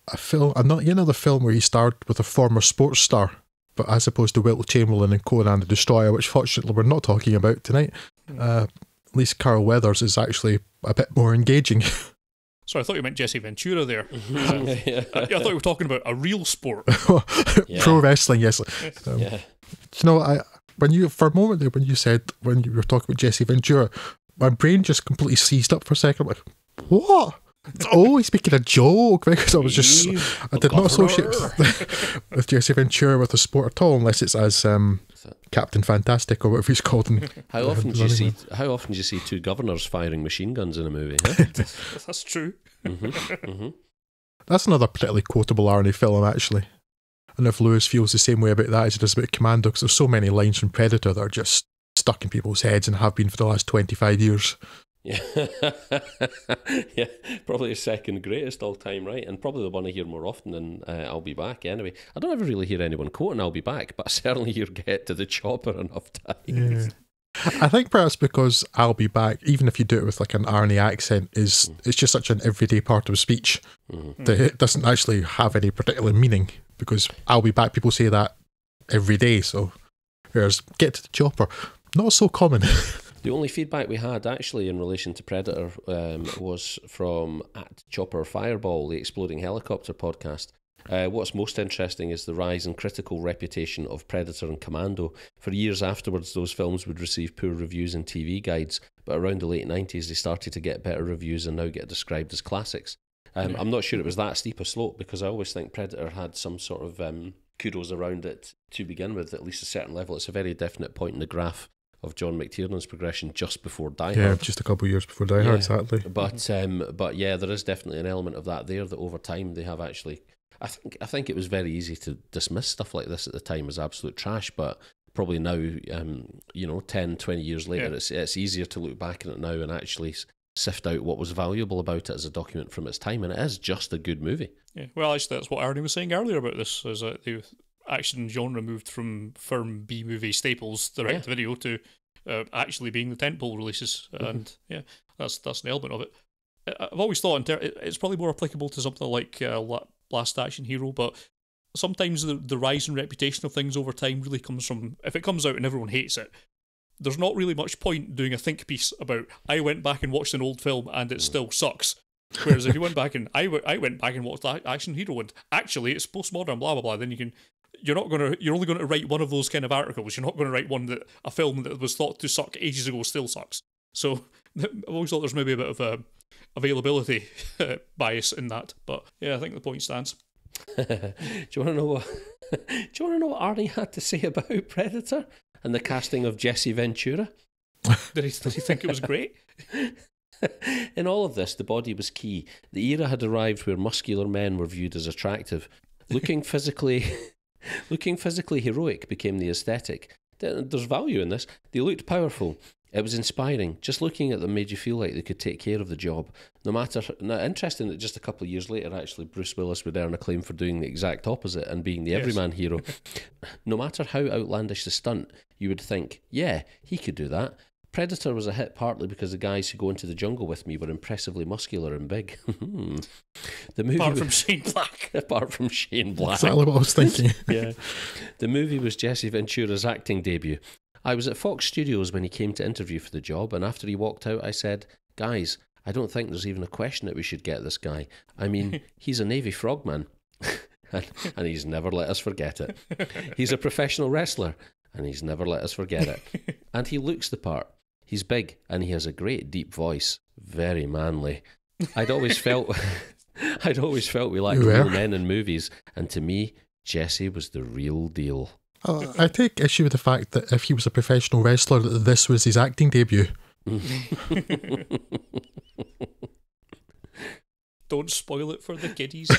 S3: a film, another film where he starred with a former sports star, but as opposed to Wilt Chamberlain and Conan the Destroyer, which fortunately we're not talking about tonight. At least Carl Weathers is actually a bit more engaging.
S1: So I thought you meant Jesse Ventura there. I thought you were talking about a real sport.
S3: Pro wrestling, yes. For a moment there, when you were talking about Jesse Ventura, my brain just completely seized up for a second. I'm like, what? He's making a joke, because I did not associate with Jesse Ventura with a sport at all, unless it's as Captain Fantastic or whatever he's called.
S2: How often do you see two governors firing machine guns in a movie? Huh?
S1: That's true.
S3: That's another particularly quotable Arnie film, actually. I don't know if Lewis feels the same way about that as he does about Commando, because there's so many lines from Predator that are just stuck in people's heads and have been for the last 25 years.
S2: Yeah, probably the second greatest all time, right? And probably the one I hear more often than I'll Be Back anyway. I don't ever really hear anyone quoting I'll Be Back, but I certainly hear Get to the Chopper enough times.
S3: Yeah. I think perhaps because I'll Be Back, even if you do it with like an Arnie accent, it's just such an everyday part of speech that it doesn't actually have any particular meaning, because I'll Be Back, people say that every day. So whereas Get to the Chopper, not so common.
S2: The only feedback we had actually in relation to Predator was from @ChopperFireball, the Exploding Helicopter podcast. What's most interesting is the rise in critical reputation of Predator and Commando. For years afterwards, those films would receive poor reviews in TV guides, but around the late 90s, they started to get better reviews and now get described as classics. I'm not sure it was that steep a slope, because I always think Predator had some sort of kudos around it to begin with, at least a certain level. It's a very definite point in the graph of John McTiernan's progression just before Die Hard.
S3: Yeah, just a couple of years before Die Hard, exactly.
S2: But yeah, there is definitely an element of that there, that over time they have actually... I think it was very easy to dismiss stuff like this at the time as absolute trash, but probably now, 10, 20 years later, it's easier to look back at it now and actually sift out what was valuable about it as a document from its time, and it is just a good movie. Yeah,
S1: well, actually, that's what Arnie was saying earlier about this, is that the action genre moved from firm B-movie staples, direct-to-video, to actually being the tentpole releases, and that's an element of it. I've always thought it's probably more applicable to something like Last Action Hero, but sometimes the rise in reputation of things over time really comes from, if it comes out and everyone hates it, there's not really much point doing a think piece about, I went back and watched an old film and it still sucks. Whereas if you went back and I went back and watched Action Hero and actually it's postmodern, blah blah blah, then you're only going to write one of those kind of articles. You're not going to write a film that was thought to suck ages ago still sucks. So I've always thought there's maybe a bit of a availability bias in that, but yeah, I think the point stands.
S2: Do you want to know what Arnie had to say about Predator and the casting of Jesse Ventura?
S1: Did he think it was great?
S2: In all of this, the body was key. The era had arrived where muscular men were viewed as attractive. Looking physically heroic became the aesthetic. There's value in this. They looked powerful. It was inspiring. Just looking at them made you feel like they could take care of the job. Interesting that just a couple of years later, actually, Bruce Willis would earn acclaim for doing the exact opposite and being the everyman hero. No matter how outlandish the stunt, you would think, yeah, he could do that. Predator was a hit partly because the guys who go into the jungle with me were impressively muscular and big.
S1: Apart from Shane Black.
S2: Apart from Shane Black.
S3: Exactly what I was thinking.
S2: Yeah. The movie was Jesse Ventura's acting debut. I was at Fox Studios when he came to interview for the job, and after he walked out, I said, guys, I don't think there's even a question that we should get this guy. I mean, he's a Navy frogman, and he's never let us forget it. He's a professional wrestler, and he's never let us forget it. And he looks the part. He's big, and he has a great deep voice. Very manly. I'd always felt we lacked real men in movies, and to me, Jesse was the real deal.
S3: I take issue with the fact that if he was a professional wrestler, that this was his acting debut.
S1: Don't spoil it for the kiddies.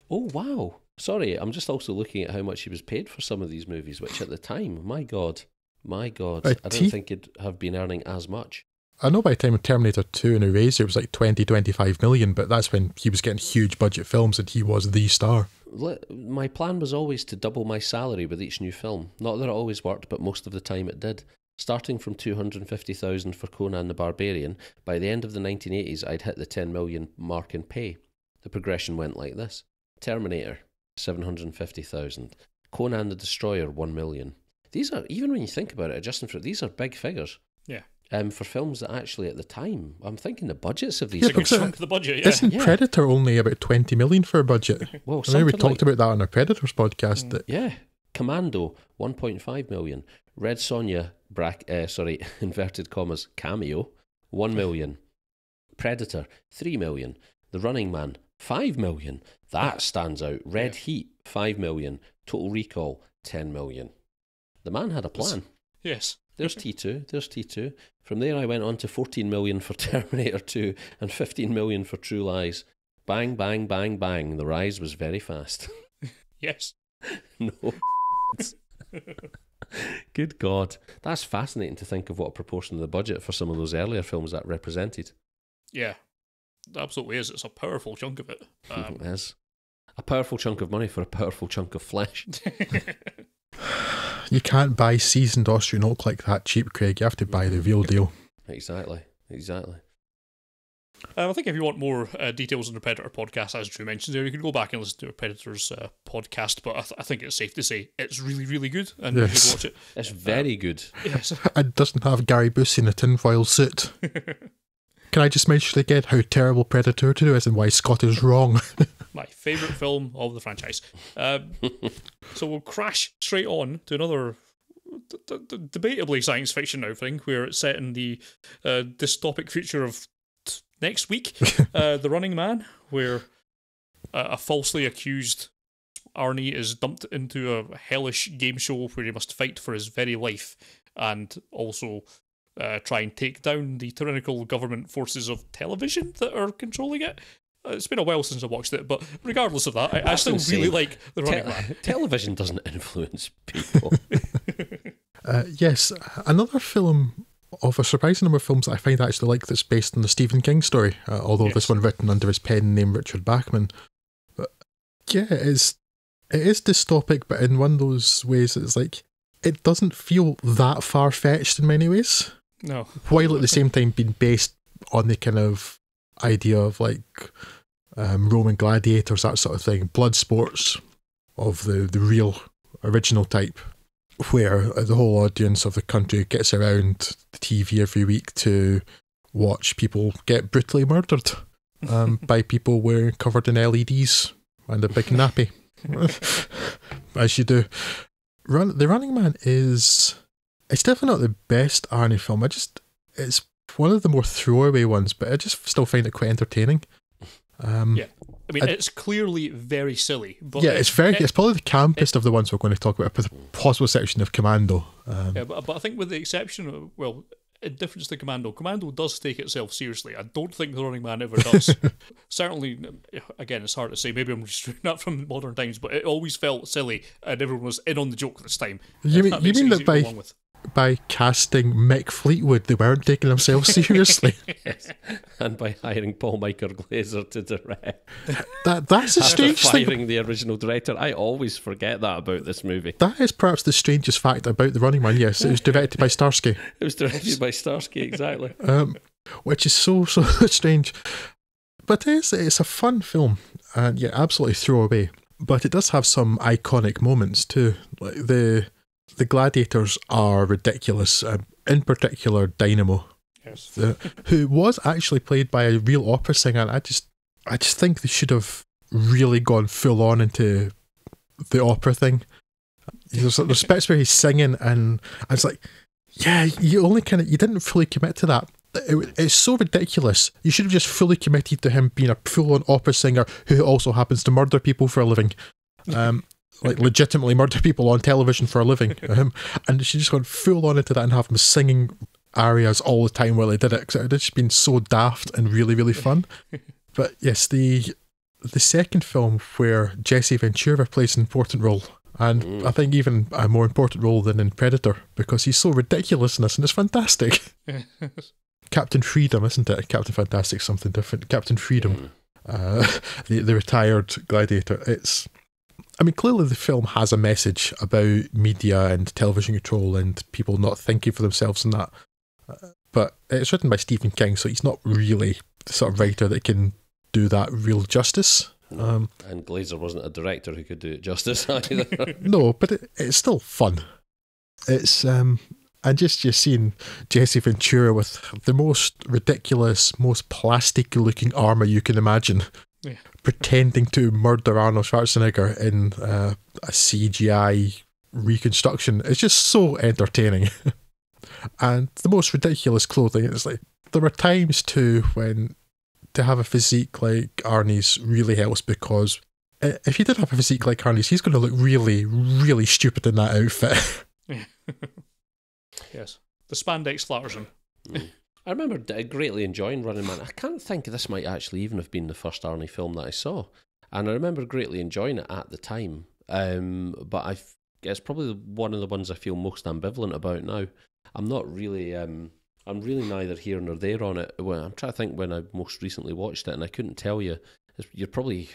S2: Oh, wow. Sorry, I'm just also looking at how much he was paid for some of these movies, which at the time, my God, I don't think he'd have been earning as much.
S3: I know by the time of Terminator 2 and Eraser, it was like 25 million, but that's when he was getting huge budget films and he was the star.
S2: My plan was always to double my salary with each new film. Not that it always worked, but most of the time it did. Starting from $250,000 for Conan the Barbarian, by the end of the 1980s, I'd hit the 10 million mark in pay. The progression went like this. Terminator, 750,000. Conan the Destroyer, 1 million. These are, even when you think about it, adjusting for these are big figures.
S1: Yeah.
S2: For films that actually at the time, I'm thinking the budgets of these.
S1: It's a good chunk of the budget, yeah.
S3: Isn't Predator only about 20 million for a budget?
S2: Well,
S3: I know we talked about that on our Predators podcast.
S2: Yeah. Commando, 1.5 million. Red Sonja, inverted commas, cameo, 1 million. Predator, 3 million. The Running Man, 5 million. That stands out. Red Heat, 5 million. Total Recall, 10 million. The man had a plan.
S1: Yes.
S2: There's T2. From there I went on to 14 million for Terminator 2 and 15 million for True Lies. Bang, bang, bang, bang. The rise was very fast.
S1: Yes.
S2: No. Good God. That's fascinating to think of what a proportion of the budget for some of those earlier films that represented.
S1: Yeah, it absolutely is. It's a powerful chunk of it.
S2: It is. A powerful chunk of money for a powerful chunk of flesh.
S3: You can't buy seasoned Austrian oak like that cheap, Craig. You have to buy the real deal.
S2: Exactly.
S1: I think if you want more details on the Predator podcast, as Drew mentioned there, you can go back and listen to Predator's podcast, but I think it's safe to say it's really, really good, and you should watch it.
S2: It's very good.
S1: Yes.
S3: It doesn't have Gary Busey in a tinfoil suit. Can I just mention again how terrible Predator 2 is and why Scott is wrong?
S1: My favourite film of the franchise. So we'll crash straight on to another debatably science fiction now thing, where it's set in the dystopic future of next week, The Running Man, where a falsely accused Arnie is dumped into a hellish game show where he must fight for his very life and also try and take down the tyrannical government forces of television that are controlling it. It's been a while since I watched it, but regardless of that, I still really like The Running Man.
S2: Television doesn't influence people.
S3: Yes, another film of a surprising number of films that I find I actually like that's based on the Stephen King story, although this one written under his pen name Richard Bachman. But yeah, it is dystopic, but in one of those ways it's like, it doesn't feel that far-fetched in many ways.
S1: No.
S3: While at the same time being based on the kind of idea of like Roman gladiators, that sort of thing, blood sports of the real original type, where the whole audience of the country gets around the TV every week to watch people get brutally murdered by people covered in LEDs and a big nappy, as you do. The Running Man it's definitely not the best Arnie film. It's one of the more throwaway ones, but I just still find it quite entertaining.
S1: Yeah. I mean, it's clearly very silly. But
S3: yeah, it's probably the campest of the ones we're going to talk about, with a possible section of Commando.
S1: Yeah, but I think with the exception of, well, in difference to Commando does take itself seriously. I don't think The Running Man ever does. Certainly, again, it's hard to say. Maybe I'm just reading that from modern times, but it always felt silly, and everyone was in on the joke this time.
S3: You mean that by casting Mick Fleetwood, they weren't taking themselves seriously?
S2: Yes. And by hiring Paul Michael Glaser to direct.
S3: That's a strange thing.
S2: Firing the original director. I always forget that about this movie.
S3: That is perhaps the strangest fact about The Running Man, yes. It was directed by Starsky.
S2: It was directed by Starsky, exactly.
S3: Which is so strange. But it's a fun film, and yeah, absolutely throwaway. But it does have some iconic moments too. Like the gladiators are ridiculous. In particular, Dynamo,
S1: yes,
S3: who was actually played by a real opera singer. And I just think they should have really gone full on into the opera thing. There's bits where he's singing, and I was like, yeah, you didn't fully commit to that. It's so ridiculous. You should have just fully committed to him being a full-on opera singer who also happens to murder people for a living. Like legitimately murder people on television for a living. And she just gone full on into that and have him singing arias all the time while he did it, because it had just been so daft and really, really fun. But yes, the second film where Jesse Ventura plays an important role, and I think even a more important role than in Predator, because he's so ridiculous in this, and it's fantastic. Captain Freedom, isn't it? Captain Fantastic, something different. Captain Freedom, the retired gladiator. Clearly the film has a message about media and television control and people not thinking for themselves and that. But it's written by Stephen King, so he's not really the sort of writer that can do that real justice.
S2: And Glazer wasn't a director who could do it justice either.
S3: No, but it's still fun. It's and just seeing Jesse Ventura with the most ridiculous, most plastic-looking armour you can imagine. Yeah. Pretending to murder Arnold Schwarzenegger in a CGI reconstruction. It's just so entertaining. And the most ridiculous clothing, it's like, there are times too when to have a physique like Arnie's really helps, because if he did have a physique like Arnie's, he's going to look really, really stupid in that outfit.
S1: Yes. The spandex flatters him.
S2: I remember greatly enjoying Running Man. I can't think this might actually even have been the first Arnie film that I saw. And I remember greatly enjoying it at the time. But it's probably one of the ones I feel most ambivalent about now. I'm not really... I'm really neither here nor there on it. I'm trying to think when I most recently watched it, and I couldn't tell you. You're probably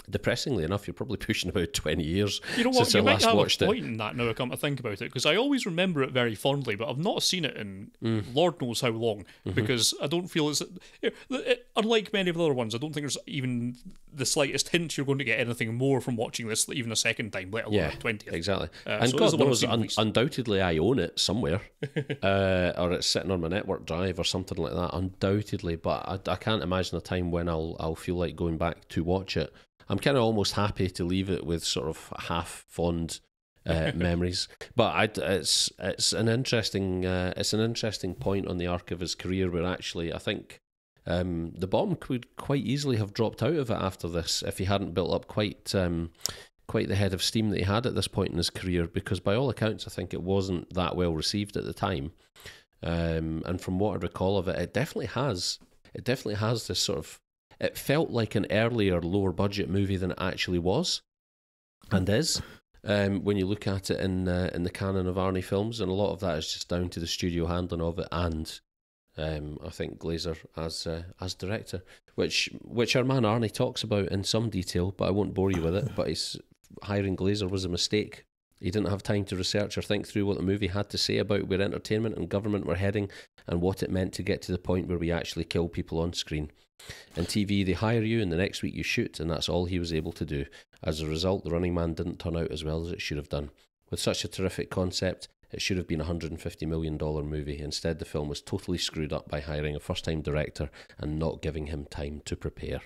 S2: depressingly enough, you're probably pushing about 20 years
S1: You know what?
S2: since I
S1: You might
S2: last
S1: have
S2: watched
S1: a
S2: it.
S1: point in that now I come to think about it, because I always remember it very fondly, but I've not seen it in Lord knows how long, because I don't feel unlike many of the other ones, I don't think there's even the slightest hint you're going to get anything more from watching this even a second time, let alone a 20th.
S2: Exactly. And
S1: so it is
S2: God
S1: the one I've
S2: knows,
S1: seen at least.
S2: undoubtedly I own it somewhere, or it's sitting on my network drive or something like that, undoubtedly, but I can't imagine a time when I'll feel like going back to watch it. I'm kind of almost happy to leave it with sort of half fond memories, but it's an interesting point on the arc of his career where actually I think the bomb could quite easily have dropped out of it after this if he hadn't built up quite the head of steam that he had at this point in his career, because by all accounts I think it wasn't that well received at the time, and from what I recall of it, it definitely has this sort of, it felt like an earlier, lower budget movie than it actually was, and is. When you look at it in the canon of Arnie films, and a lot of that is just down to the studio handling of it, and I think Glazer as director, which our man Arnie talks about in some detail, but I won't bore you with it. But he's hiring Glazer was a mistake. He didn't have time to research or think through what the movie had to say about where entertainment and government were heading, and what it meant to get to the point where we actually kill people on screen. In TV, they hire you and the next week you shoot, and that's all he was able to do. As a result, The Running Man didn't turn out as well as it should have done. With such a terrific concept, it should have been a $150 million movie. Instead, the film was totally screwed up by hiring a first-time director and not giving him time to prepare.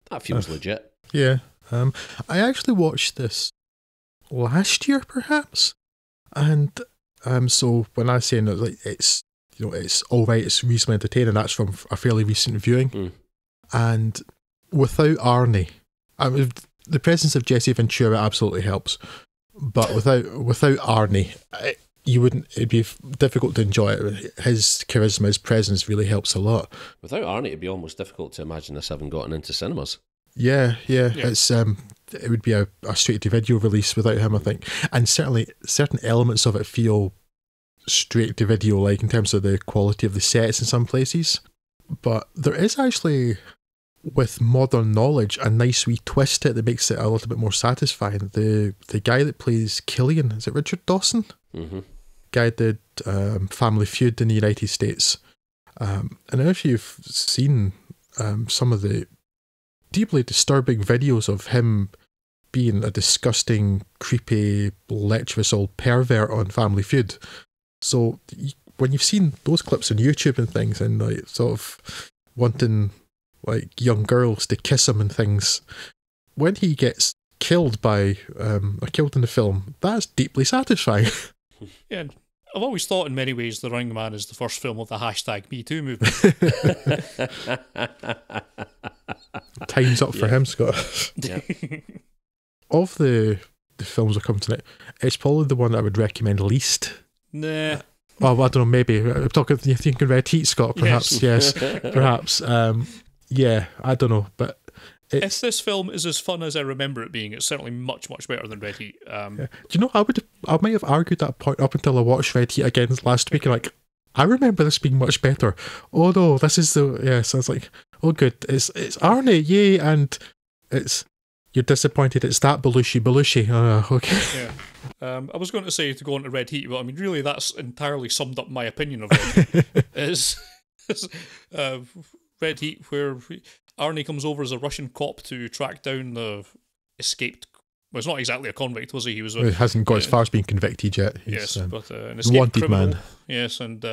S2: That feels legit.
S3: Yeah. I actually watched this last year, perhaps, and so when I say that, like, it's all right, it's reasonably entertaining, that's from a fairly recent viewing. And without Arnie, I mean, the presence of Jesse Ventura absolutely helps, but without Arnie, it'd be difficult to enjoy it. His charisma, his presence really helps a lot.
S2: Without Arnie, it'd be almost difficult to imagine this having gotten into cinemas.
S3: Yeah. It's it would be a straight-to-video release without him, I think. And certainly certain elements of it feel straight-to-video, like in terms of the quality of the sets in some places. But there is actually, with modern knowledge, a nice wee twist to it that makes it a little bit more satisfying. The guy that plays Killian, is it Richard Dawson? Mm-hmm. Guy did Family Feud in the United States. And if you've seen some of the deeply disturbing videos of him being a disgusting, creepy, lecherous old pervert on Family Feud. So when you've seen those clips on YouTube and things, and like sort of wanting like young girls to kiss him and things, when he gets killed killed in the film, that's deeply satisfying.
S1: Yeah, I've always thought in many ways The Running Man is the first film of the #MeToo movement.
S3: Time's up for him, Scott.
S2: Yeah.
S3: Of the films that come tonight, it's probably the one that I would recommend least.
S1: Nah.
S3: Well, I don't know, maybe. I'm talking, you thinking Red Heat, Scott, perhaps? Yes, perhaps. Yeah, I don't know, but
S1: if this film is as fun as I remember it being, it's certainly much, much better than Red Heat.
S3: Yeah. Do you know, I might have argued that point up until I watched Red Heat again last week, and like, I remember this being much better. Oh no, this is so I was like, oh good, it's Arnie, yay, and you're disappointed it's that Belushi. Okay.
S1: Yeah. I was going to say to go on to Red Heat, but I mean, really, that's entirely summed up my opinion of Red Heat. Is Red Heat, where Arnie comes over as a Russian cop to track down the escaped. Well, it's not exactly a convict, was he? He was.
S3: He hasn't got as far as being convicted yet.
S1: Yes, but an escaped
S3: wanted
S1: criminal.
S3: Man.
S1: Yes, and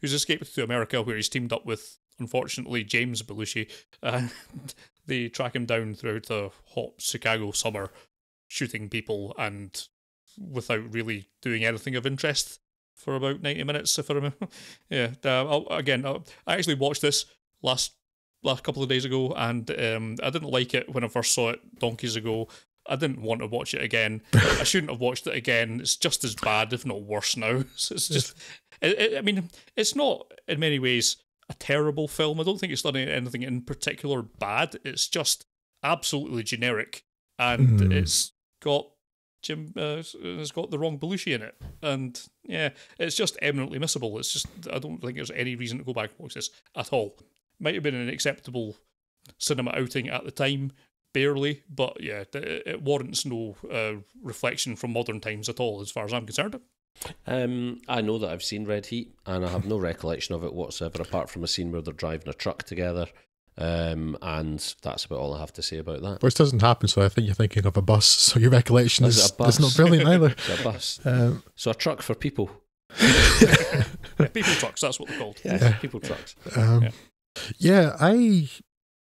S1: who's escaped to America, where he's teamed up with, unfortunately, James Belushi. They track him down throughout the hot Chicago summer, shooting people and without really doing anything of interest for about 90 minutes, if I remember. Yeah. I actually watched this last couple of days ago, and I didn't like it when I first saw it donkeys ago. I didn't want to watch it again. I shouldn't have watched it again. It's just as bad, if not worse now. So it's just, I mean, it's not in many ways a terrible film. I don't think it's done anything in particular bad. It's just absolutely generic, and it's got it's got the wrong Belushi in it, and yeah, it's just eminently missable. It's just, I don't think there's any reason to go back and watch this at all. Might have been an acceptable cinema outing at the time, barely, but yeah, it warrants no reflection from modern times at all, as far as I'm concerned.
S2: I know that I've seen Red Heat, and I have no recollection of it whatsoever, apart from a scene where they're driving a truck together. And that's about all I have to say about that.
S3: Which doesn't happen, so I think you're thinking of a bus. So your recollection is not brilliant either.
S2: It's a bus. So a truck for people.
S1: People trucks, that's what they're called.
S2: Yeah. People trucks.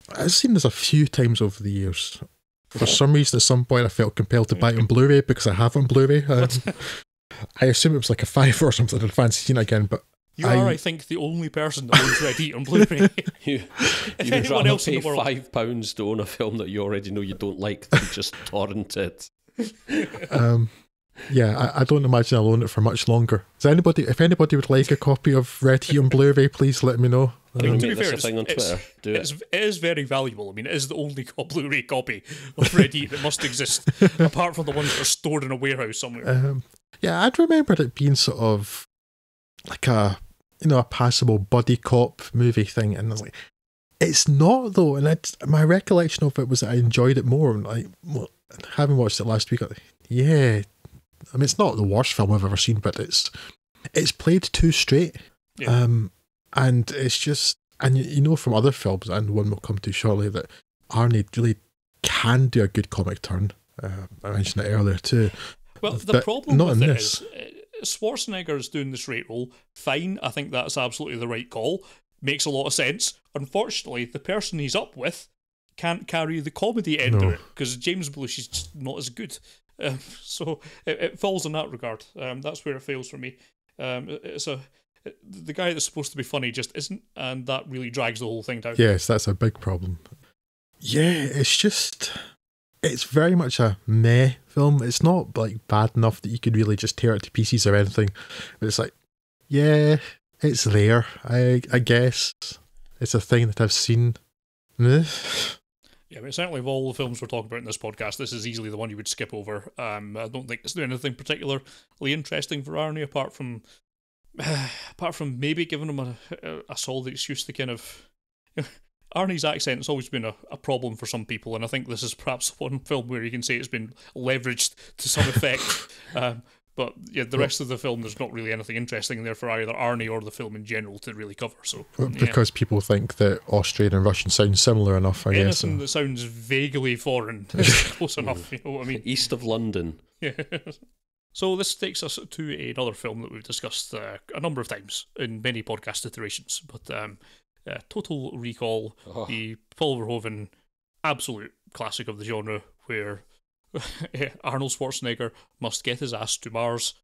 S3: I've seen this a few times over the years. For some reason, at some point, I felt compelled to buy it on Blu-ray because I have it on Blu-ray. I assume it was like a £5 or something. I'd fancy seeing it again, but
S1: I think, the only person that owns Red Heat on Blu-ray.
S2: you would rather pay £5 to own a film that you already know you don't like than just torrent it.
S3: I don't imagine I'll own it for much longer. If anybody would like a copy of Red Heat on Blu-ray, please let me know.
S1: To be fair, it is very valuable. I mean, it is the only Blu-ray copy of Red Heat that must exist, apart from the ones that are stored in a warehouse somewhere.
S3: I'd remembered it being sort of like a passable buddy cop movie thing, and I was like, it's not though. And my recollection of it was that I enjoyed it more. And having watched it last week, I mean, it's not the worst film I've ever seen, but it's played too straight. Yeah. And it's just, and from other films, and one we'll come to shortly, that Arnie really can do a good comic turn. I mentioned it earlier too.
S1: Well, the problem with it is Schwarzenegger is doing the straight role. Fine, I think that's absolutely the right call. Makes a lot of sense. Unfortunately, the person he's up with can't carry the comedy end of it, because James Belushi is just not as good. So it falls in that regard. That's where it fails for me. The guy that's supposed to be funny just isn't, and that really drags the whole thing down.
S3: Yes, that's a big problem. Yeah, it's very much a meh film. It's not like bad enough that you could really just tear it to pieces or anything, but it's like, yeah, it's there. I guess it's a thing that I've seen.
S1: Yeah, but certainly of all the films we're talking about in this podcast, this is easily the one you would skip over. I don't think it's doing anything particularly interesting for Arnie, apart from maybe giving him a solid excuse to kind of... Arnie's accent has always been a problem for some people, and I think this is perhaps one film where you can say it's been leveraged to some effect. But yeah, the rest of the film, there's not really anything interesting there for either Arnie or the film in general to really cover. So
S3: because people think that Austrian and Russian sound similar enough, I guess.
S1: Anything that sounds vaguely foreign is close enough, you know what I mean?
S2: East of London.
S1: Yeah. So this takes us to another film that we've discussed a number of times in many podcast iterations, but Total Recall, the Paul Verhoeven absolute classic of the genre, where Arnold Schwarzenegger must get his ass to Mars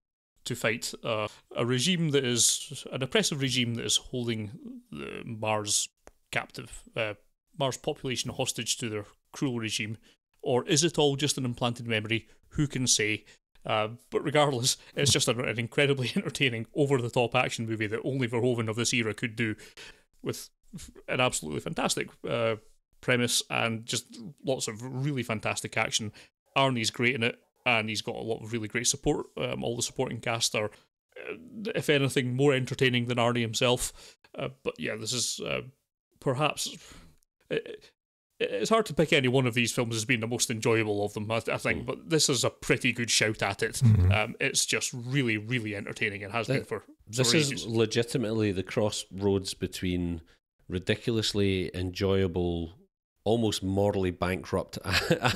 S1: to fight a regime that is an oppressive regime that is holding the Mars captive, Mars population hostage to their cruel regime. Or is it all just an implanted memory? Who can say? But regardless, it's just an incredibly entertaining, over-the-top action movie that only Verhoeven of this era could do, with an absolutely fantastic premise and just lots of really fantastic action. Arnie's great in it, and he's got a lot of really great support. All the supporting cast are, if anything, more entertaining than Arnie himself. But yeah, this is perhaps... It's hard to pick any one of these films as being the most enjoyable of them, I think, but this is a pretty good shout at it. Mm-hmm. It's just really, really entertaining and has been for
S2: This
S1: ages.
S2: Is legitimately the crossroads between ridiculously enjoyable, almost morally bankrupt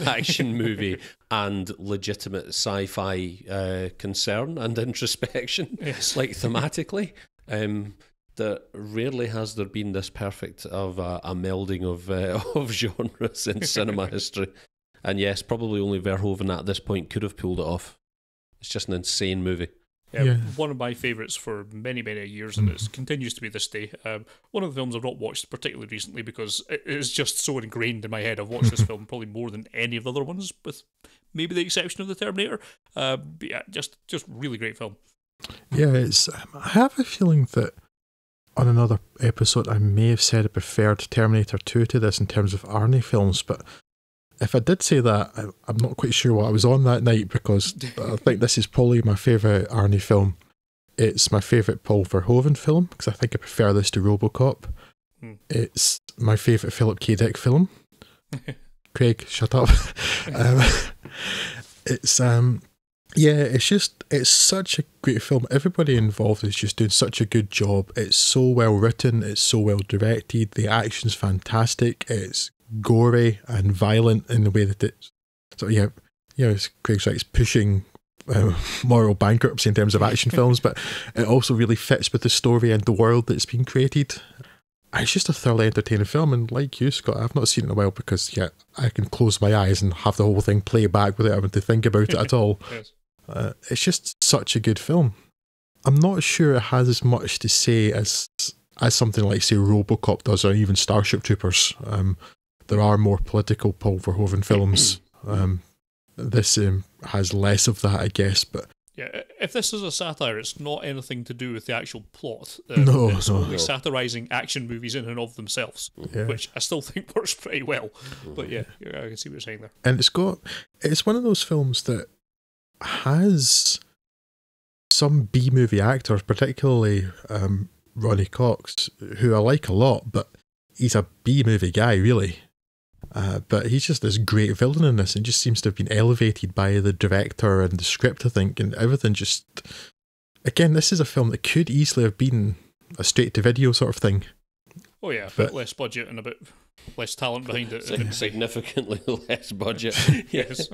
S2: action movie and legitimate sci-fi concern and introspection,
S1: yes.
S2: Like thematically. That rarely has there been this perfect of a melding of genres in cinema history. And yes, probably only Verhoeven at this point could have pulled it off. It's just an insane movie.
S1: Yeah. One of my favourites for many, many years, and it continues to be this day. One of the films I've not watched particularly recently because it is just so ingrained in my head. I've watched this film probably more than any of the other ones, with maybe the exception of the Terminator. But yeah, just really great film.
S3: Yeah, it's. I have a feeling that on another episode I may have said I preferred Terminator 2 to this in terms of Arnie films, but if I did say that, I'm not quite sure what I was on that night, because I think this is probably my favourite Arnie film. It's my favourite Paul Verhoeven film, because I think I prefer this to RoboCop. It's my favourite Philip K. Dick film, Craig, shut up. um, it's it's such a great film. Everybody involved is just doing such a good job. It's so well written, it's so well directed, the action's fantastic, it's gory and violent in the way that it's as Craig's right, it's pushing moral bankruptcy in terms of action films, but it also really fits with the story and the world that's been created. It's just a thoroughly entertaining film, and like you, Scott, I've not seen it in a while because I can close my eyes and have the whole thing play back without having to think about it at all.
S1: Yes.
S3: It's just such a good film. I'm not sure it has as much to say as something like, say, RoboCop does, or even Starship Troopers. There are more political Paul Verhoeven films. This has less of that, I guess, but
S1: yeah, if this is a satire, it's not anything to do with the actual plot.
S3: It's
S1: only satirising action movies in and of themselves, which I still think works pretty well. But I can see what you're saying there.
S3: And it's one of those films that has some B-movie actors, particularly Ronnie Cox, who I like a lot, but he's a B-movie guy, really. But he's just this great villain in this, and just seems to have been elevated by the director and the script, I think, and everything. Just again, this is a film that could easily have been a straight-to-video sort of thing.
S1: Oh yeah, a bit less budget and a bit less talent behind it.
S2: Significantly less budget. Yes.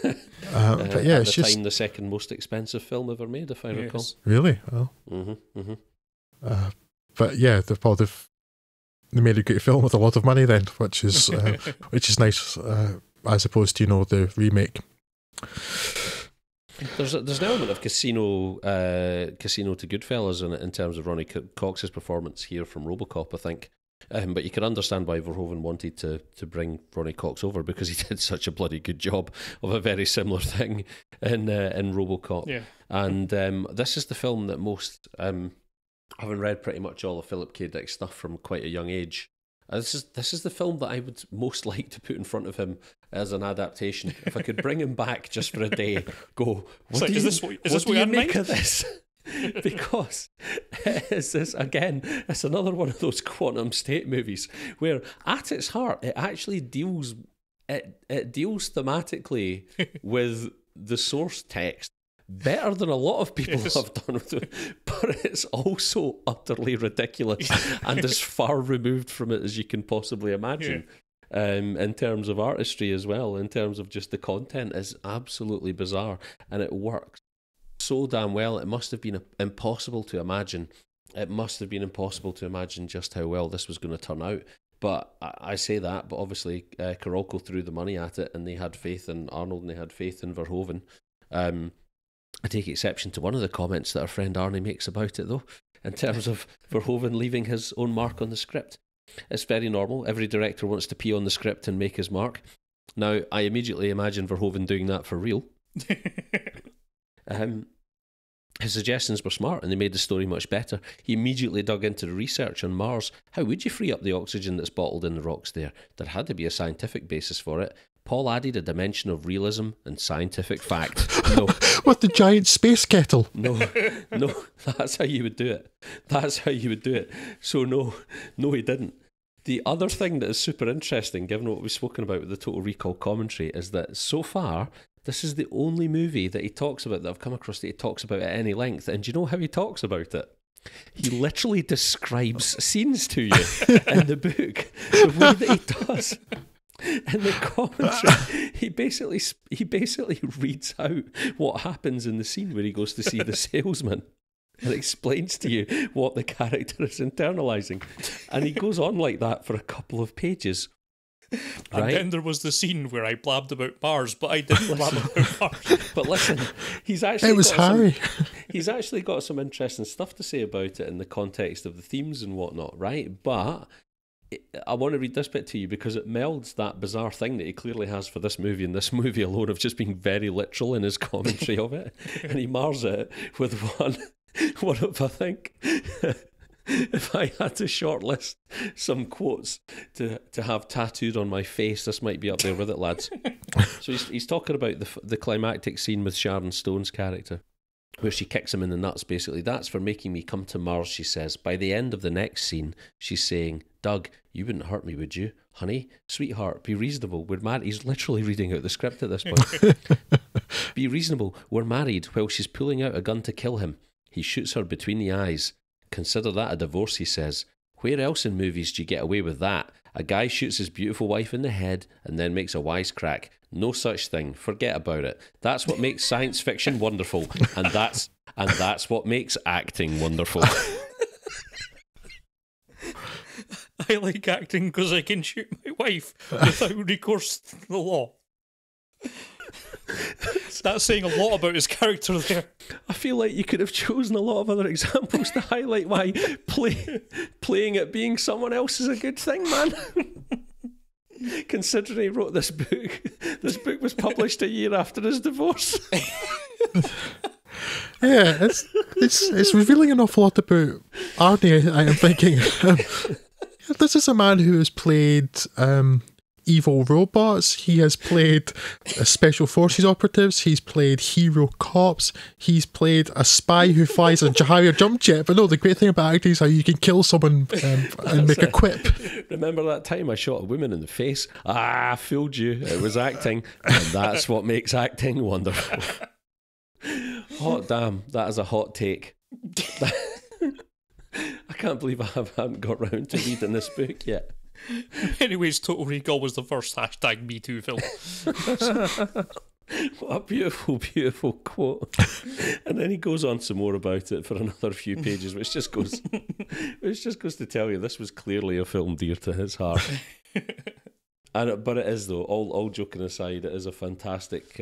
S3: But yeah, it's just
S2: the second most expensive film ever made, if I recall.
S3: Really? Well. But yeah, they made a great film with a lot of money then, which is nice, as opposed to the remake.
S2: There's an element of Casino to Goodfellas in it in terms of Ronnie Cox's performance here from RoboCop, I think. But you can understand why Verhoeven wanted to bring Ronnie Cox over, because he did such a bloody good job of a very similar thing in RoboCop. Yeah. And this is the film that most. Having read pretty much all of Philip K. Dick's stuff from quite a young age, this is the film that I would most like to put in front of him as an adaptation. If I could bring him back just for a day, what do you make of this? Because it's another one of those quantum state movies where, at its heart, it actually deals thematically with the source text better than a lot of people have done, but it's also utterly ridiculous and as far removed from it as you can possibly imagine. In terms of artistry as well, in terms of just the content, is absolutely bizarre, and it works so damn well. It must have been impossible to imagine. It must have been impossible to imagine just how well this was going to turn out. But I say that, but obviously Carolco threw the money at it, and they had faith in Arnold and they had faith in Verhoeven. I take exception to one of the comments that our friend Arnie makes about it, though, in terms of Verhoeven leaving his own mark on the script. It's very normal. Every director wants to pee on the script and make his mark. Now, I immediately imagine Verhoeven doing that for real. His suggestions were smart, and they made the story much better. He immediately dug into the research on Mars. How would you free up the oxygen that's bottled in the rocks there? There had to be a scientific basis for it. Paul added a dimension of realism and scientific fact. No.
S3: What, the giant space kettle?
S2: No, that's how you would do it. So no, he didn't. The other thing that is super interesting, given what we've spoken about with the Total Recall commentary, is that so far, this is the only movie that he talks about, that I've come across, that he talks about at any length. And do you know how he talks about it? He literally describes scenes to you in the book, the way that he does. In the commentary, he basically reads out what happens in the scene where he goes to see the salesman and explains to you what the character is internalising. And he goes on like that for a couple of pages.
S1: And then there was the scene where I blabbed about bars, but I didn't blab about bars.
S2: But listen, he's actually he's actually got some interesting stuff to say about it in the context of the themes and whatnot, right? But I want to read this bit to you because it melds that bizarre thing that he clearly has for this movie and this movie alone of just being very literal in his commentary of it. And he mars it with one of, I think, if I had to shortlist some quotes to have tattooed on my face, this might be up there with it, lads. So he's talking about the climactic scene with Sharon Stone's character, where she kicks him in the nuts, basically. That's for making me come to Mars, she says. By the end of the next scene, she's saying, Doug, you wouldn't hurt me, would you? Honey, sweetheart, be reasonable. We're married. He's literally reading out the script at this point. Be reasonable. We're married while she's pulling out a gun to kill him. He shoots her between the eyes. Consider that a divorce, he says. Where else in movies do you get away with that? A guy shoots his beautiful wife in the head and then makes a wisecrack. No such thing. Forget about it. That's what makes science fiction wonderful, and that's what makes acting wonderful.
S1: I like acting because I can shoot my wife without recourse to the law. That's saying a lot about his character there.
S2: I feel like you could have chosen a lot of other examples to highlight why playing it being someone else is a good thing, man. Considering he wrote this book was published a year after his divorce.
S3: Yeah, it's revealing an awful lot about Arnie, I am thinking. This is a man who has played evil robots. He has played special forces operatives. He's played hero cops. He's played a spy who flies a Harrier jump jet. But no, the great thing about acting is how you can kill someone and make a quip.
S2: Remember that time I shot a woman in the face? Ah, I fooled you. It was acting. And that's what makes acting wonderful. Hot damn, that is a hot take. I can't believe I haven't got round to reading this book yet.
S1: Anyways, Total Recall was the first #MeToo film.
S2: What a beautiful, beautiful quote. And then he goes on some more about it for another few pages, which just goes to tell you this was clearly a film dear to his heart. But it is, though, all joking aside, it is a fantastic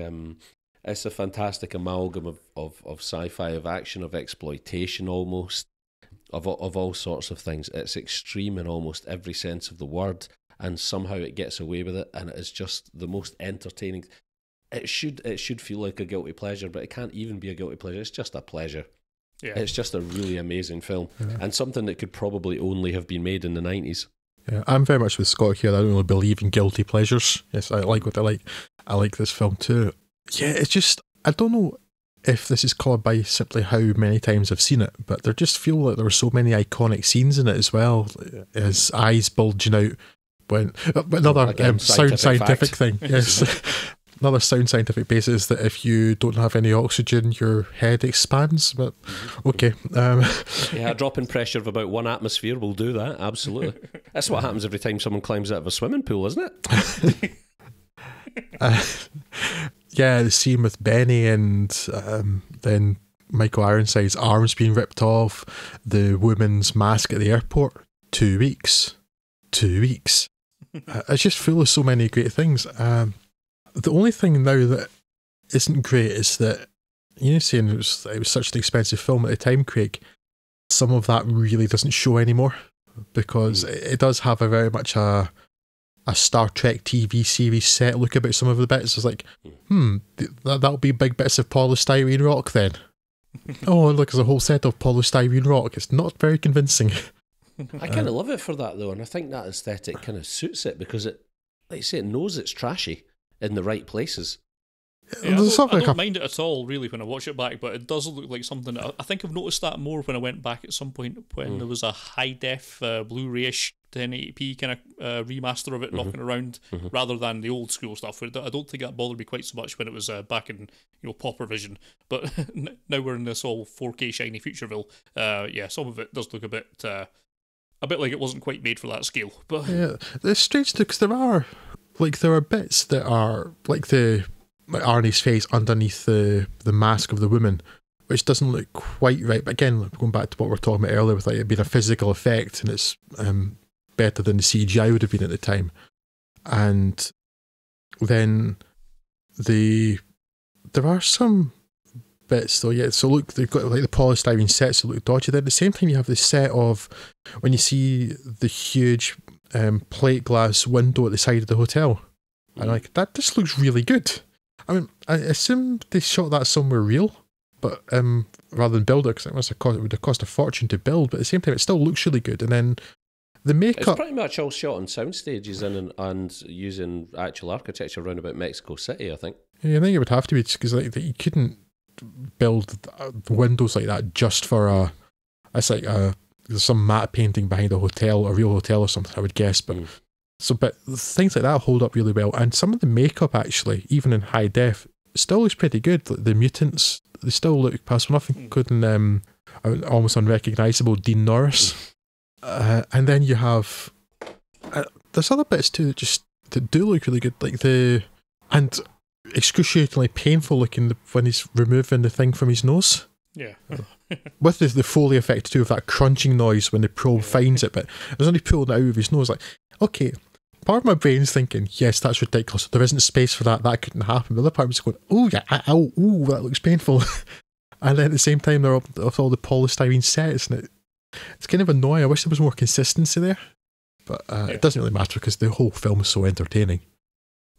S2: it's a fantastic amalgam of sci-fi, of action, of exploitation almost. Of all sorts of things. It's extreme in almost every sense of the word, and somehow it gets away with it, and it is just the most entertaining. It should feel like a guilty pleasure, but it can't even be a guilty pleasure. It's just a pleasure. Yeah. It's just a really amazing film, and something that could probably only have been made in the 90s.
S3: Yeah, I'm very much with Scott here. I don't really believe in guilty pleasures. Yes, I like what I like. I like this film too. Yeah, it's just, I don't know if this is colored by simply how many times I've seen it, but there just feel like there were so many iconic scenes in it as well. His eyes bulging out when another scientific thing. Yes, another sound scientific basis that if you don't have any oxygen, your head expands. But okay,
S2: yeah, a drop in pressure of about 1 atmosphere will do that. Absolutely, that's what happens every time someone climbs out of a swimming pool, isn't it?
S3: Yeah, the scene with Benny and then Michael Ironside's arms being ripped off, the woman's mask at the airport. 2 weeks. 2 weeks. It's just full of so many great things. The only thing now that isn't great is that, you know, saying it was such an expensive film at the time, Craig, some of that really doesn't show anymore, because it does have a very much a Star Trek TV series set look about some of the bits. It's like, that'll be big bits of polystyrene rock then. Oh, look, there's a whole set of polystyrene rock. It's not very convincing.
S2: I kind of love it for that, though, and I think that aesthetic kind of suits it, because it, like you say, it knows it's trashy in the right places.
S1: Yeah, I don't mind it at all, really, when I watch it back, but it does look like something. I think I've noticed that more when I went back at some point when there was a high-def Blu-ray-ish 1080p kind of remaster of it knocking around, rather than the old school stuff. I don't think that bothered me quite so much when it was back in Pauper Vision, but now we're in this all 4K shiny Futureville. Yeah, some of it does look a bit like it wasn't quite made for that scale. But
S3: yeah, it's strange because there are bits that are like Arnie's face underneath the mask of the woman, which doesn't look quite right. But again, going back to what we were talking about earlier, with it being a physical effect, and it's better than the CGI would have been at the time. And then there are some bits though, yeah. So look, they've got like the polystyrene sets that look dodgy. Then at the same time, you have the set of when you see the huge plate glass window at the side of the hotel, and like that just looks really good. I mean, I assume they shot that somewhere real, but rather than build it, because it would have cost a fortune to build. But at the same time, it still looks really good. And then the makeup,
S2: it's pretty much all shot on sound stages and using actual architecture around about Mexico City, I think.
S3: Yeah, I think it would have to be, because like you couldn't build windows like that just for it's like a there's some matte painting behind a hotel, a real hotel or something, I would guess. But but things like that hold up really well. And some of the makeup, actually, even in high def, still looks pretty good. Like the mutants, they still look past nothing, including almost unrecognisable Dean Norris. And then you have there's other bits too that do look really good, like and excruciatingly painful looking when he's removing the thing from his nose.
S1: Yeah.
S3: With the Foley effect too, of that crunching noise when the probe finds it, but there's only pulling it out of his nose. Like, okay, part of my brain's thinking, yes, that's ridiculous. There isn't space for that. That couldn't happen. The other part was going, oh yeah, ow, ooh, that looks painful. And then at the same time, they're with all the polystyrene sets, and it's kind of annoying. I wish there was more consistency there, but it doesn't really matter because the whole film is so entertaining.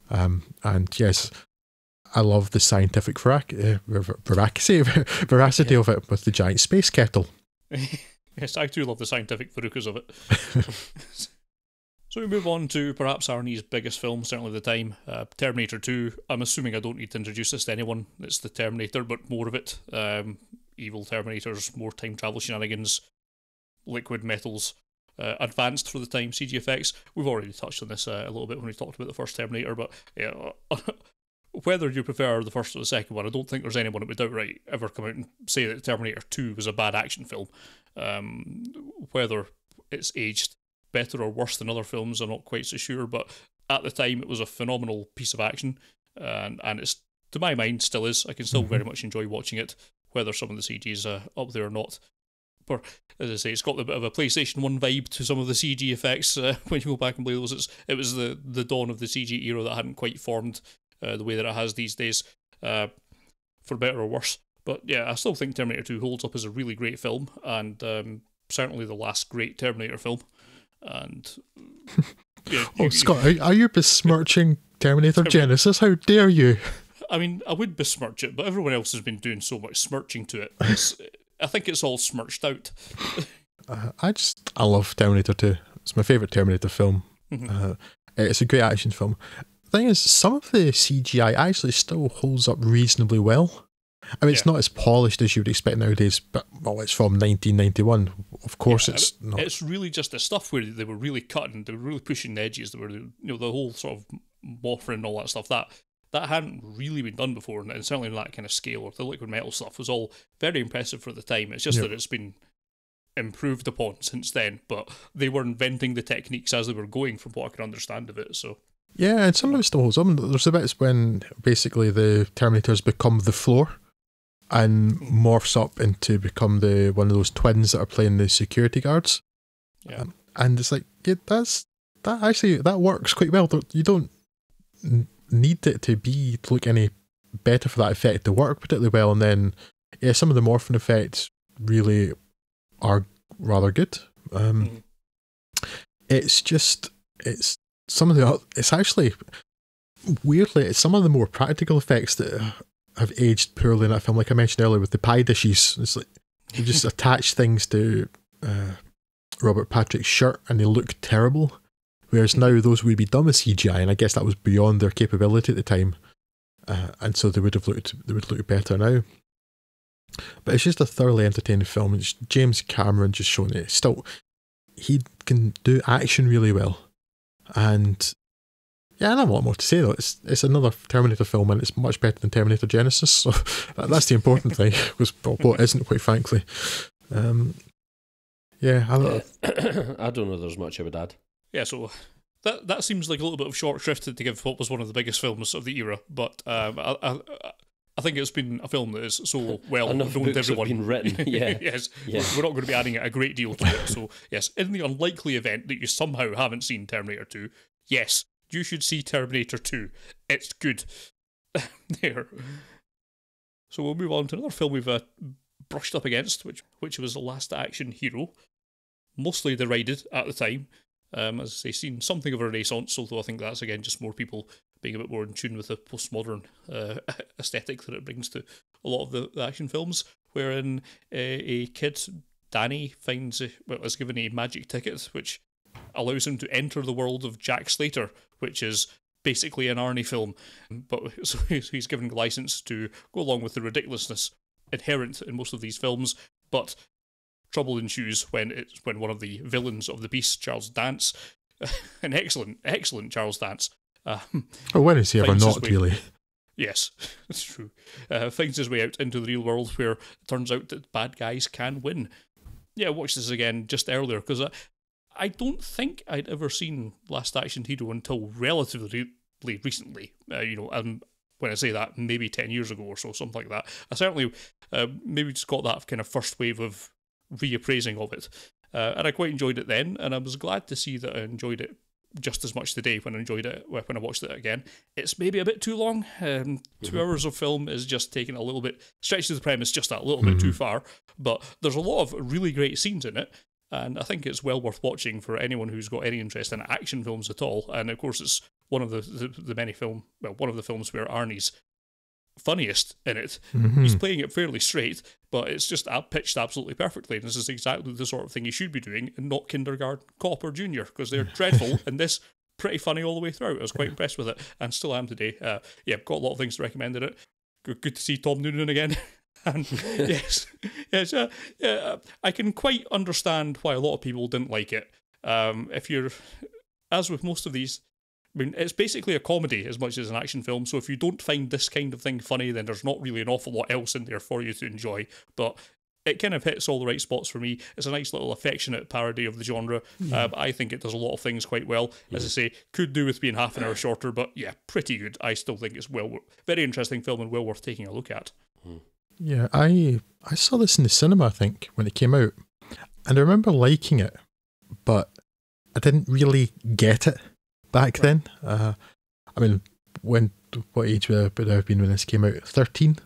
S3: And yes, I love the scientific veracity of it with the giant space kettle.
S1: Yes, I too love the scientific veracity of it. So we move on to perhaps Arnie's biggest film, certainly at the time, Terminator 2. I'm assuming I don't need to introduce this to anyone. It's the Terminator, but more of it. Evil Terminators, more time travel shenanigans, liquid metals, advanced for the time, CG effects. We've already touched on this a little bit when we talked about the first Terminator, but yeah, whether you prefer the first or the second one, I don't think there's anyone that would outright ever come out and say that Terminator 2 was a bad action film. Whether it's aged better or worse than other films, I'm not quite so sure, but at the time it was a phenomenal piece of action, and it's, to my mind, still is. I can still very much enjoy watching it, whether some of the CG is up there or not. But as I say, it's got a bit of a PlayStation 1 vibe to some of the CG effects when you go back and play those. It was the dawn of the CG era that hadn't quite formed the way that it has these days, for better or worse. But yeah, I still think Terminator 2 holds up as a really great film, and certainly the last great Terminator film. And yeah,
S3: Scott, are you besmirching Terminator Genesis? How dare you?
S1: I mean, I would besmirch it, but everyone else has been doing so much smirching to it. I think it's all smirched out.
S3: I love Terminator 2. It's my favourite Terminator film. It's a great action film. The thing is, some of the CGI actually still holds up reasonably well. I mean, it's not as polished as you would expect nowadays, but, well, it's from 1991. Of course it's not. It's
S1: really just the stuff where they were really cutting, they were really pushing the edges, they were, the whole sort of morphing and all that stuff, that hadn't really been done before, and certainly on that kind of scale, or the liquid metal stuff was all very impressive for the time. It's just that it's been improved upon since then, but they were inventing the techniques as they were going, from what I can understand of it, so...
S3: Yeah, and some of it still holds up. There's the bits when basically the Terminators become the floor and morphs up into become one of those twins that are playing the security guards. Yeah. And it's like, yeah, that works quite well. You don't need it to look any better for that effect to work particularly well. And then, yeah, some of the morphing effects really are rather good. It's actually, weirdly, it's some of the more practical effects that have aged poorly in that film. Like I mentioned earlier with the pie dishes, it's like you just attach things to Robert Patrick's shirt and they look terrible. Whereas now those would be done with CGI, and I guess that was beyond their capability at the time, and so they would look better now. But it's just a thoroughly entertaining film. It's James Cameron just showing it. Still, he can do action really well. And yeah, I don't have a lot more to say though. It's another Terminator film, and it's much better than Terminator Genesis. So that's the important thing. Was what isn't, quite frankly. Yeah, I
S2: don't know. There's much I would add.
S1: Yeah, so that seems like a little bit of short shrift to give what was one of the biggest films of the era. But I think it's been a film that is so well known to everyone.
S2: Have been written. Yeah.
S1: Yes. Yeah. We're not going to be adding a great deal to it. So yes, in the unlikely event that you somehow haven't seen Terminator 2, yes, you should see Terminator 2. It's good. There. So we'll move on to another film we've brushed up against, which was The Last Action Hero. Mostly derided at the time. As I say, seen something of a renaissance, although I think that's again just more people being a bit more in tune with the postmodern aesthetic that it brings to a lot of the action films, wherein a kid, Danny, is given a magic ticket which allows him to enter the world of Jack Slater, which is basically an Arnie film, but so he's given a license to go along with the ridiculousness inherent in most of these films, but trouble ensues when one of the villains of the piece, Charles Dance, an excellent Charles Dance.
S3: When is he ever not, really?
S1: Yes, that's true. Finds his way out into the real world where it turns out that bad guys can win. Yeah, I watched this again just earlier because I don't think I'd ever seen Last Action Hero until relatively recently. When I say that, maybe 10 years ago or so, something like that. I certainly maybe just got that kind of first wave of reappraising of it. And I quite enjoyed it then, and I was glad to see that I enjoyed it just as much today when I watched it again. It's maybe a bit too long. 2 hours of film is just taking a little bit, stretches the premise just a little bit too far, but there's a lot of really great scenes in it, and I think it's well worth watching for anyone who's got any interest in action films at all. And of course, it's one of the many one of the films where Arnie's funniest in it. He's playing it fairly straight, but it's just pitched absolutely perfectly. And this is exactly the sort of thing you should be doing, and not Kindergarten Cop or Junior, because they're dreadful, and this pretty funny all the way through. I was quite impressed with it, and still am today. I've got a lot of things to recommend in it. Good to see Tom Noonan again. And yes, I can quite understand why a lot of people didn't like it. If you're, as with most of these, I mean, it's basically a comedy as much as an action film, so if you don't find this kind of thing funny, then there's not really an awful lot else in there for you to enjoy. But it kind of hits all the right spots for me. It's a nice little affectionate parody of the genre. I think it does a lot of things quite well. As I say, could do with being half an hour shorter, but yeah, pretty good. I still think it's very interesting film and well worth taking a look at.
S3: Yeah, I saw this in the cinema, I think, when it came out. And I remember liking it, but I didn't really get it back then. I mean, what age would I have been when this came out? 13?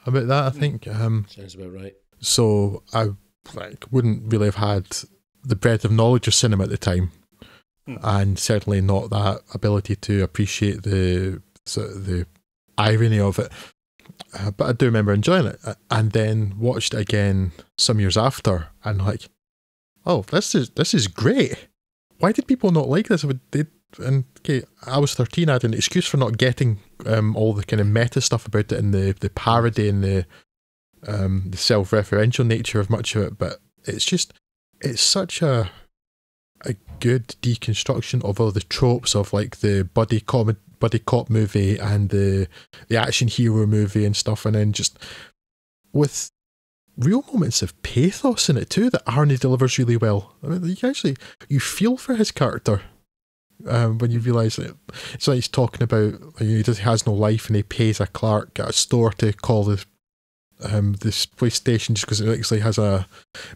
S3: About that, I think.
S2: Sounds about right.
S3: So I wouldn't really have had the breadth of knowledge of cinema at the time, and certainly not that ability to appreciate the irony of it. But I do remember enjoying it, and then watched it again some years after, and like, oh, this is great. Why did people not like this? I was 13. I had an excuse for not getting all the kind of meta stuff about it, and the parody and the self-referential nature of much of it. But it's such a good deconstruction of all the tropes of like the buddy cop movie and the action hero movie and stuff, and then just with real moments of pathos in it too that Arnie delivers really well. I mean, you feel for his character when you realise that it's like he's talking about, he has no life, and he pays a clerk at a store to call this PlayStation just because it actually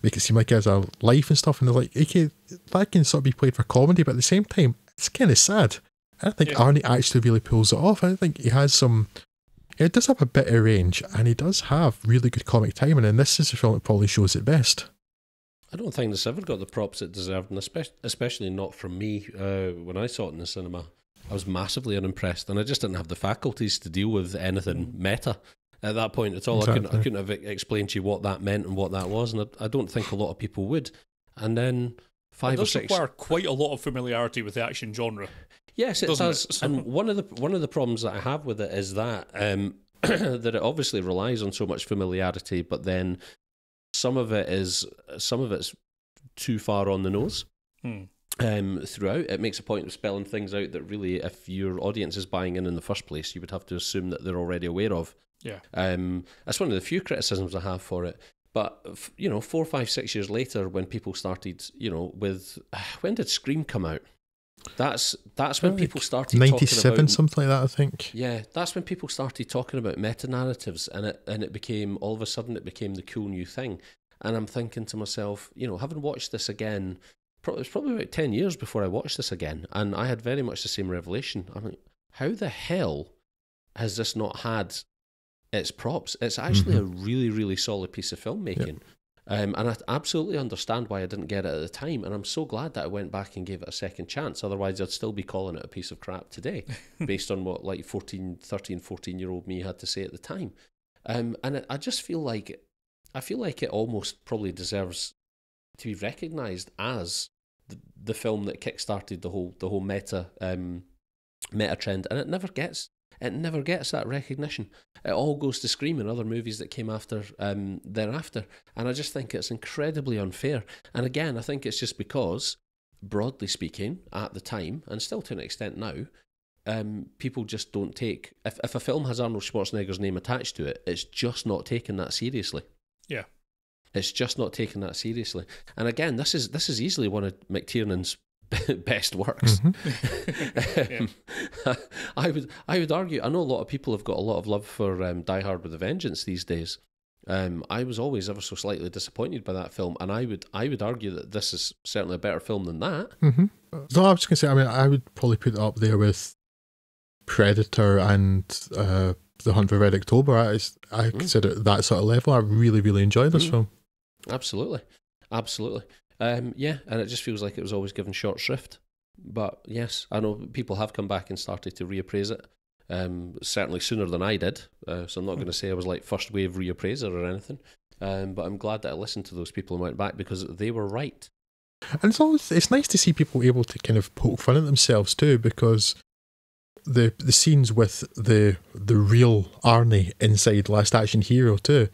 S3: make it seem like he has a life and stuff, and they're like, okay, that can sort of be played for comedy, but at the same time it's kind of sad. I think Arnie actually really pulls it off. I think he does have a bit of range, and he does have really good comic timing, and this is a film that probably shows it best.
S2: I don't think this ever got the props it deserved, and especially not from me. When I saw it in the cinema, I was massively unimpressed, and I just didn't have the faculties to deal with anything meta at that point at all. Exactly. I couldn't have explained to you what that meant and what that was, and I don't think a lot of people would. And then
S1: it does require quite a lot of familiarity with the action genre.
S2: Yes, it does. And one of the problems that I have with it is that that it obviously relies on so much familiarity, but then some of it's too far on the nose. Throughout, it makes a point of spelling things out that really, if your audience is buying in the first place, you would have to assume that they're already aware of.
S1: Yeah.
S2: That's one of the few criticisms I have for it. But 4, 5, 6 years later, when people started, when did Scream come out? That's when people started
S3: 97,
S2: talking about,
S3: something like that, I think.
S2: Yeah, that's when people started talking about meta-narratives, and it became, all of a sudden, it became the cool new thing. And I'm thinking to myself, having watched this again, it was probably about 10 years before I watched this again, and I had very much the same revelation. I'm like, how the hell has this not had its props? It's actually a really, really solid piece of filmmaking. Yep. And I absolutely understand why I didn't get it at the time, and I'm so glad that I went back and gave it a second chance. Otherwise, I'd still be calling it a piece of crap today, based on what 14-year-old me had to say at the time. And I just feel like it almost probably deserves to be recognised as the film that kickstarted the whole meta trend, and it never gets it never gets that recognition. It all goes to Scream and other movies that came after thereafter. And I just think it's incredibly unfair. And again, I think it's just because, broadly speaking, at the time, and still to an extent now, people just don't take... If a film has Arnold Schwarzenegger's name attached to it, it's just not taken that seriously.
S1: Yeah.
S2: It's just not taken that seriously. And again, this is easily one of McTiernan's best works. I would argue, I know a lot of people have got a lot of love for Die Hard with a Vengeance these days. I was always ever so slightly disappointed by that film, and I would argue that this is certainly a better film than that.
S3: No, I was just going to say, I mean, I would probably put it up there with Predator and The Hunt for Red October. I consider it that sort of level. I really, really enjoyed this film.
S2: Absolutely. Yeah, and it just feels like it was always given short shrift. But yes, I know people have come back and started to reappraise it. Certainly sooner than I did. So I'm not going to say I was like first wave reappraiser or anything. But I'm glad that I listened to those people and went back because they were right.
S3: And it's nice to see people able to kind of poke fun at themselves too, because the scenes with the real Arnie inside Last Action Hero too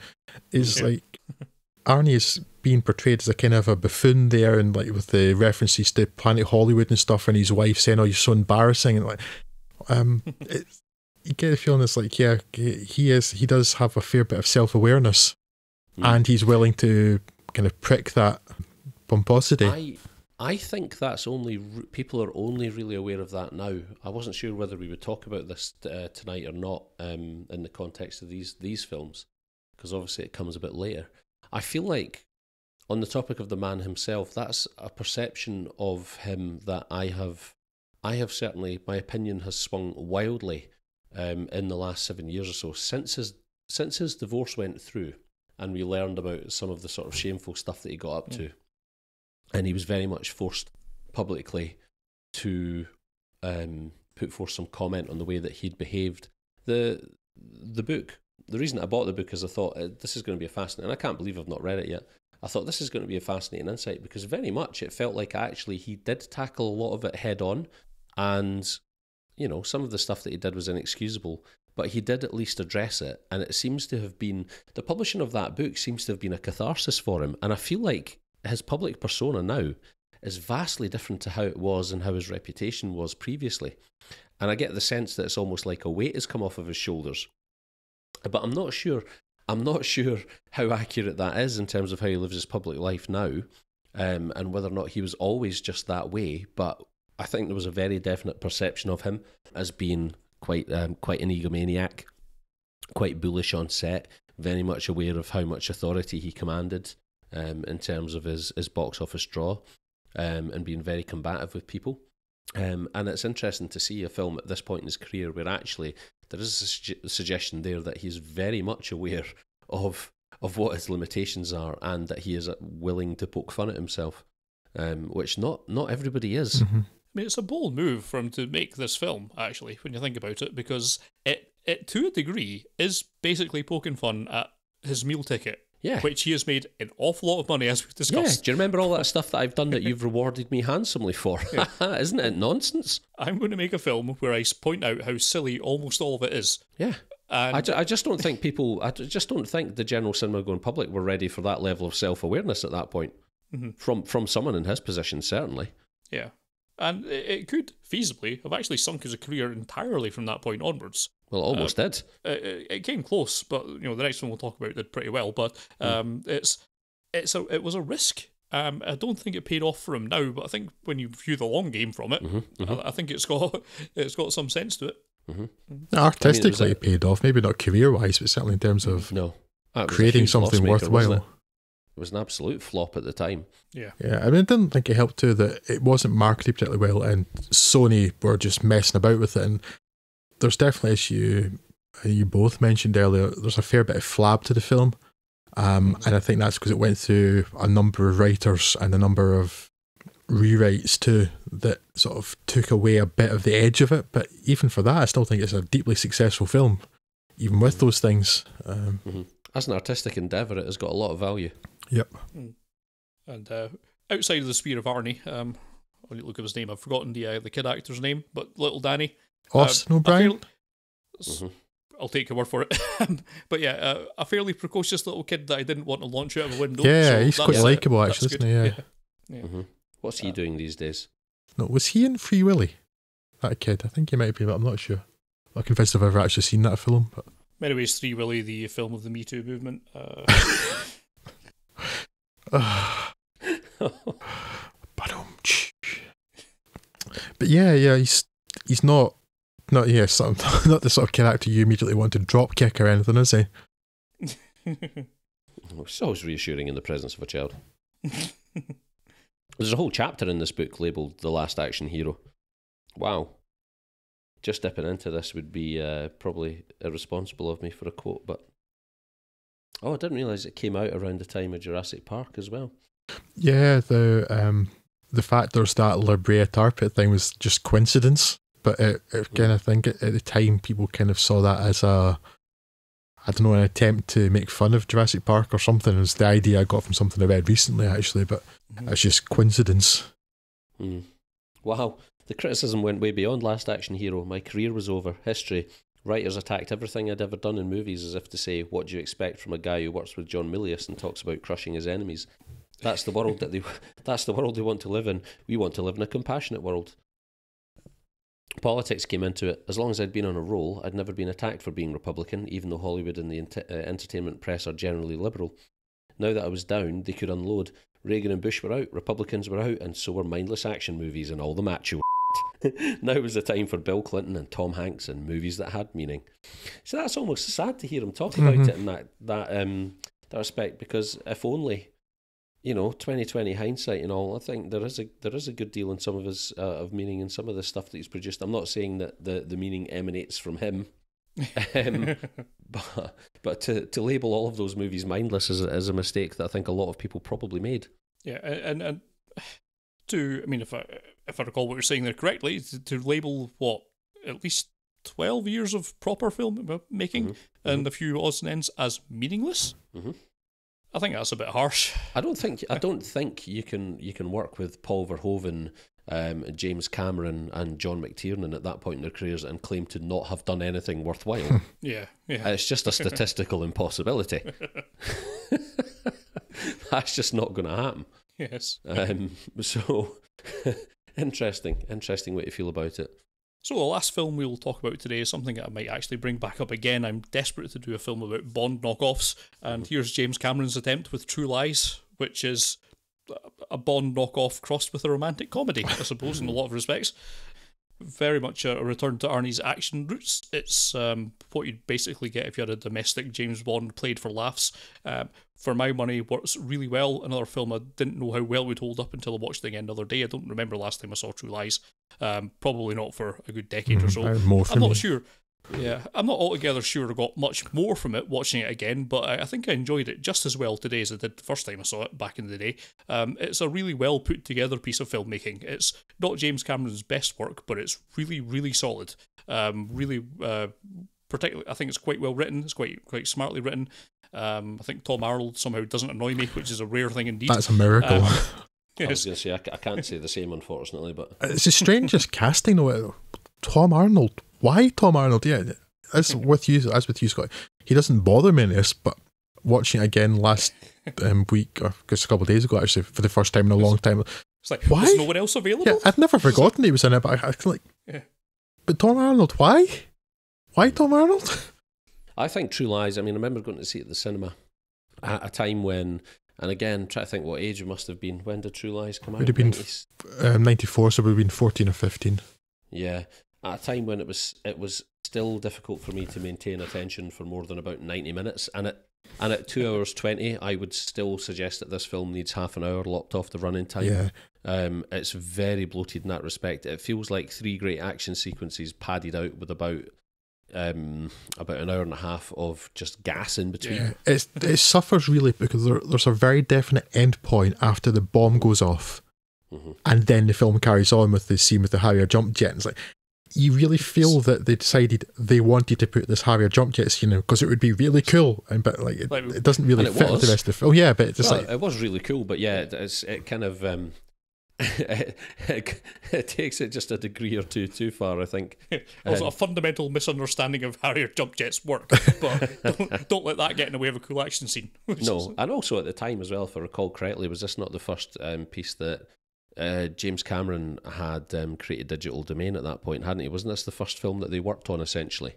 S3: is like Arnie is being portrayed as a kind of a buffoon there, and like with the references to Planet Hollywood and stuff, and his wife saying, "Oh, you're so embarrassing," and like, you get a feeling it's like, yeah, he does have a fair bit of self-awareness, and he's willing to kind of prick that pomposity.
S2: I think that's people are only really aware of that now. I wasn't sure whether we would talk about this tonight or not in the context of these films, because obviously it comes a bit later. I feel like on the topic of the man himself, that's a perception of him that I have certainly, my opinion has swung wildly in the last 7 years or so since his divorce went through, and we learned about some of the sort of shameful stuff that he got up to. And he was very much forced publicly to put forth some comment on the way that he'd behaved. The book, the reason I bought the book is I thought this is going to be a fascinating, and I can't believe I've not read it yet. I thought this is going to be a fascinating insight because very much it felt like actually he did tackle a lot of it head on, and some of the stuff that he did was inexcusable, but he did at least address it, and it seems to have been, the publishing of that book seems to have been a catharsis for him, and I feel like his public persona now is vastly different to how it was and how his reputation was previously. And I get the sense that it's almost like a weight has come off of his shoulders. But I'm not sure how accurate that is in terms of how he lives his public life now, and whether or not he was always just that way. But I think there was a very definite perception of him as being quite an egomaniac, quite bullish on set, very much aware of how much authority he commanded in terms of his box office draw, and being very combative with people. And it's interesting to see a film at this point in his career where actually there is a suggestion there that he's very much aware of what his limitations are, and that he is willing to poke fun at himself, which not everybody is.
S1: I mean, it's a bold move for him to make this film, actually, when you think about it, because it to a degree is basically poking fun at his meal ticket. Yeah. Which he has made an awful lot of money, as we've discussed.
S2: Yeah. Do you remember all that stuff that I've done that you've rewarded me handsomely for? Yeah. Isn't it nonsense?
S1: I'm going to make a film where I point out how silly almost all of it is.
S2: Yeah. And I just don't think the general cinema-going public were ready for that level of self-awareness at that point. From someone in his position, certainly.
S1: Yeah. And it could feasibly have actually sunk his career entirely from that point onwards.
S2: Well, it almost did.
S1: It came close, but the next one we'll talk about did pretty well. But it was a risk. I don't think it paid off for him now, but I think when you view the long game from it, I think it's got some sense to it.
S3: Artistically, it paid off. Maybe not career-wise, but certainly in terms of creating something worthwhile.
S2: It was an absolute flop at the time.
S1: Yeah.
S3: I mean, I didn't think it helped too that it wasn't marketed particularly well, and Sony were just messing about with it. And there's definitely, as you both mentioned earlier, there's a fair bit of flab to the film, and I think that's because it went through a number of writers and a number of rewrites too that sort of took away a bit of the edge of it. But even for that, I still think it's a deeply successful film, even with those things.
S2: As an artistic endeavour, it has got a lot of value.
S3: Yep.
S1: And outside of the sphere of Arnie, I need to look at his name. I've forgotten the kid actor's name, but little Danny.
S3: Austin O'Brien.
S1: I'll take your word for it. But yeah, a fairly precocious little kid that I didn't want to launch out of a window.
S3: Yeah,
S1: so
S3: he's quite likeable, actually, isn't he? Yeah.
S2: Mm-hmm. What's he doing these days?
S3: No, was he in Free Willy? That kid? I think he might be, but I'm not sure. I'm not convinced I've ever actually seen that film. But
S1: In many ways, Free Willy, the film of the Me Too movement.
S3: But yeah, he's not not the sort of character you immediately want to drop kick or anything, is he?
S2: It's always reassuring in the presence of a child. There's a whole chapter in this book labelled The Last Action Hero. Wow. Just dipping into this would be probably irresponsible of me for a quote, but I didn't realise it came out around the time of Jurassic Park as well.
S3: Yeah, the fact there's that La Brea tar pit thing was just coincidence, but it kind of think at the time people kind of saw that as an attempt to make fun of Jurassic Park or something. It was the idea I got from something I read recently, actually, but it's just coincidence.
S2: Wow. The criticism went way beyond Last Action Hero. My career was over. History. Writers attacked everything I'd ever done in movies as if to say, what do you expect from a guy who works with John Milius and talks about crushing his enemies? That's the world that's the world they want to live in. We want to live in a compassionate world. Politics came into it. As long as I'd been on a roll, I'd never been attacked for being Republican, even though Hollywood and the entertainment press are generally liberal. Now that I was down, they could unload. Reagan and Bush were out, Republicans were out, and so were mindless action movies and all the macho. Now was the time for Bill Clinton and Tom Hanks and movies that had meaning. So that's almost sad to hear him talk about it in that respect, because if only, 2020 hindsight and all, I think there is a good deal in some of his of meaning in some of the stuff that he's produced. I'm not saying that the meaning emanates from him, but to label all of those movies mindless is a mistake that I think a lot of people probably made.
S1: Yeah, and if I recall what you're saying there correctly, to label at least 12 years of proper film making and a few odds and ends as meaningless. I think that's a bit harsh. I don't think you can work with Paul Verhoeven, James Cameron, and John McTiernan at that point in their careers and claim to not have done anything worthwhile. Yeah. It's just a statistical impossibility. That's just not going to happen. Yes. So
S2: interesting way to feel about it.
S1: So the last film we'll talk about today is something that I might actually bring back up again. I'm desperate to do a film about Bond knockoffs, and here's James Cameron's attempt with True Lies, which is a Bond knockoff crossed with a romantic comedy, I suppose, in a lot of respects. Very much a return to Arnie's action roots. It's what you'd basically get if you had a domestic James Bond played for laughs. For my money, works really well. Another film I didn't know how well it would hold up until I watched it again the other day. I don't remember last time I saw True Lies. Probably not for a good decade or so. I'm not sure. Yeah, I'm not altogether sure I got much more from it watching it again, but I think I enjoyed it just as well today as I did the first time I saw it back in the day. It's a really well put together piece of filmmaking. It's not James Cameron's best work, but it's really, really solid. Particularly, I think it's quite well written. It's quite smartly written. I think Tom Arnold somehow doesn't annoy me, which is a rare thing indeed.
S3: That's a miracle.
S2: I was going to say, I can't say the same, unfortunately, but
S3: it's the strangest casting though. Tom Arnold. Why Tom Arnold? Yeah, as with you, Scott, he doesn't bother me in this, but watching it again last week, or just a couple of days ago, actually, for the first time in a long time,
S1: it's like, why? There's no one else available?
S3: Yeah, I'd never forgotten he was in it, but I feel like, but Tom Arnold, why? Why Tom Arnold?
S2: I think True Lies, I remember going to see it at the cinema at a time when, and again, try to think what age it must have been. When did True Lies come out?
S3: It would have been 94, so it would have been 14 or 15.
S2: Yeah, at a time when it was still difficult for me to maintain attention for more than about 90 minutes, and at 2 hours 20, I would still suggest that this film needs half an hour lopped off the running time.
S3: Yeah.
S2: It's very bloated in that respect. It feels like 3 great action sequences padded out with about an hour and a half of just gas in between.
S3: Yeah. It suffers really because there's a very definite end point after the bomb goes off, and then the film carries on with the scene with the Harrier jump jet. It's like, you really feel that they decided they wanted to put this Harrier jump jet scene in because it would be really cool, but it doesn't really fit with the rest of the film. Yeah, but it's just it
S2: was really cool, but yeah, it kind of it takes it just a degree or two too far, I think.
S1: Also, a fundamental misunderstanding of how your jump jets work, but don't let that get in the way of a cool action scene.
S2: No, and also at the time as well, if I recall correctly, was this not the first piece that James Cameron had created Digital Domain at that point, hadn't he? Wasn't this the first film that they worked on, essentially?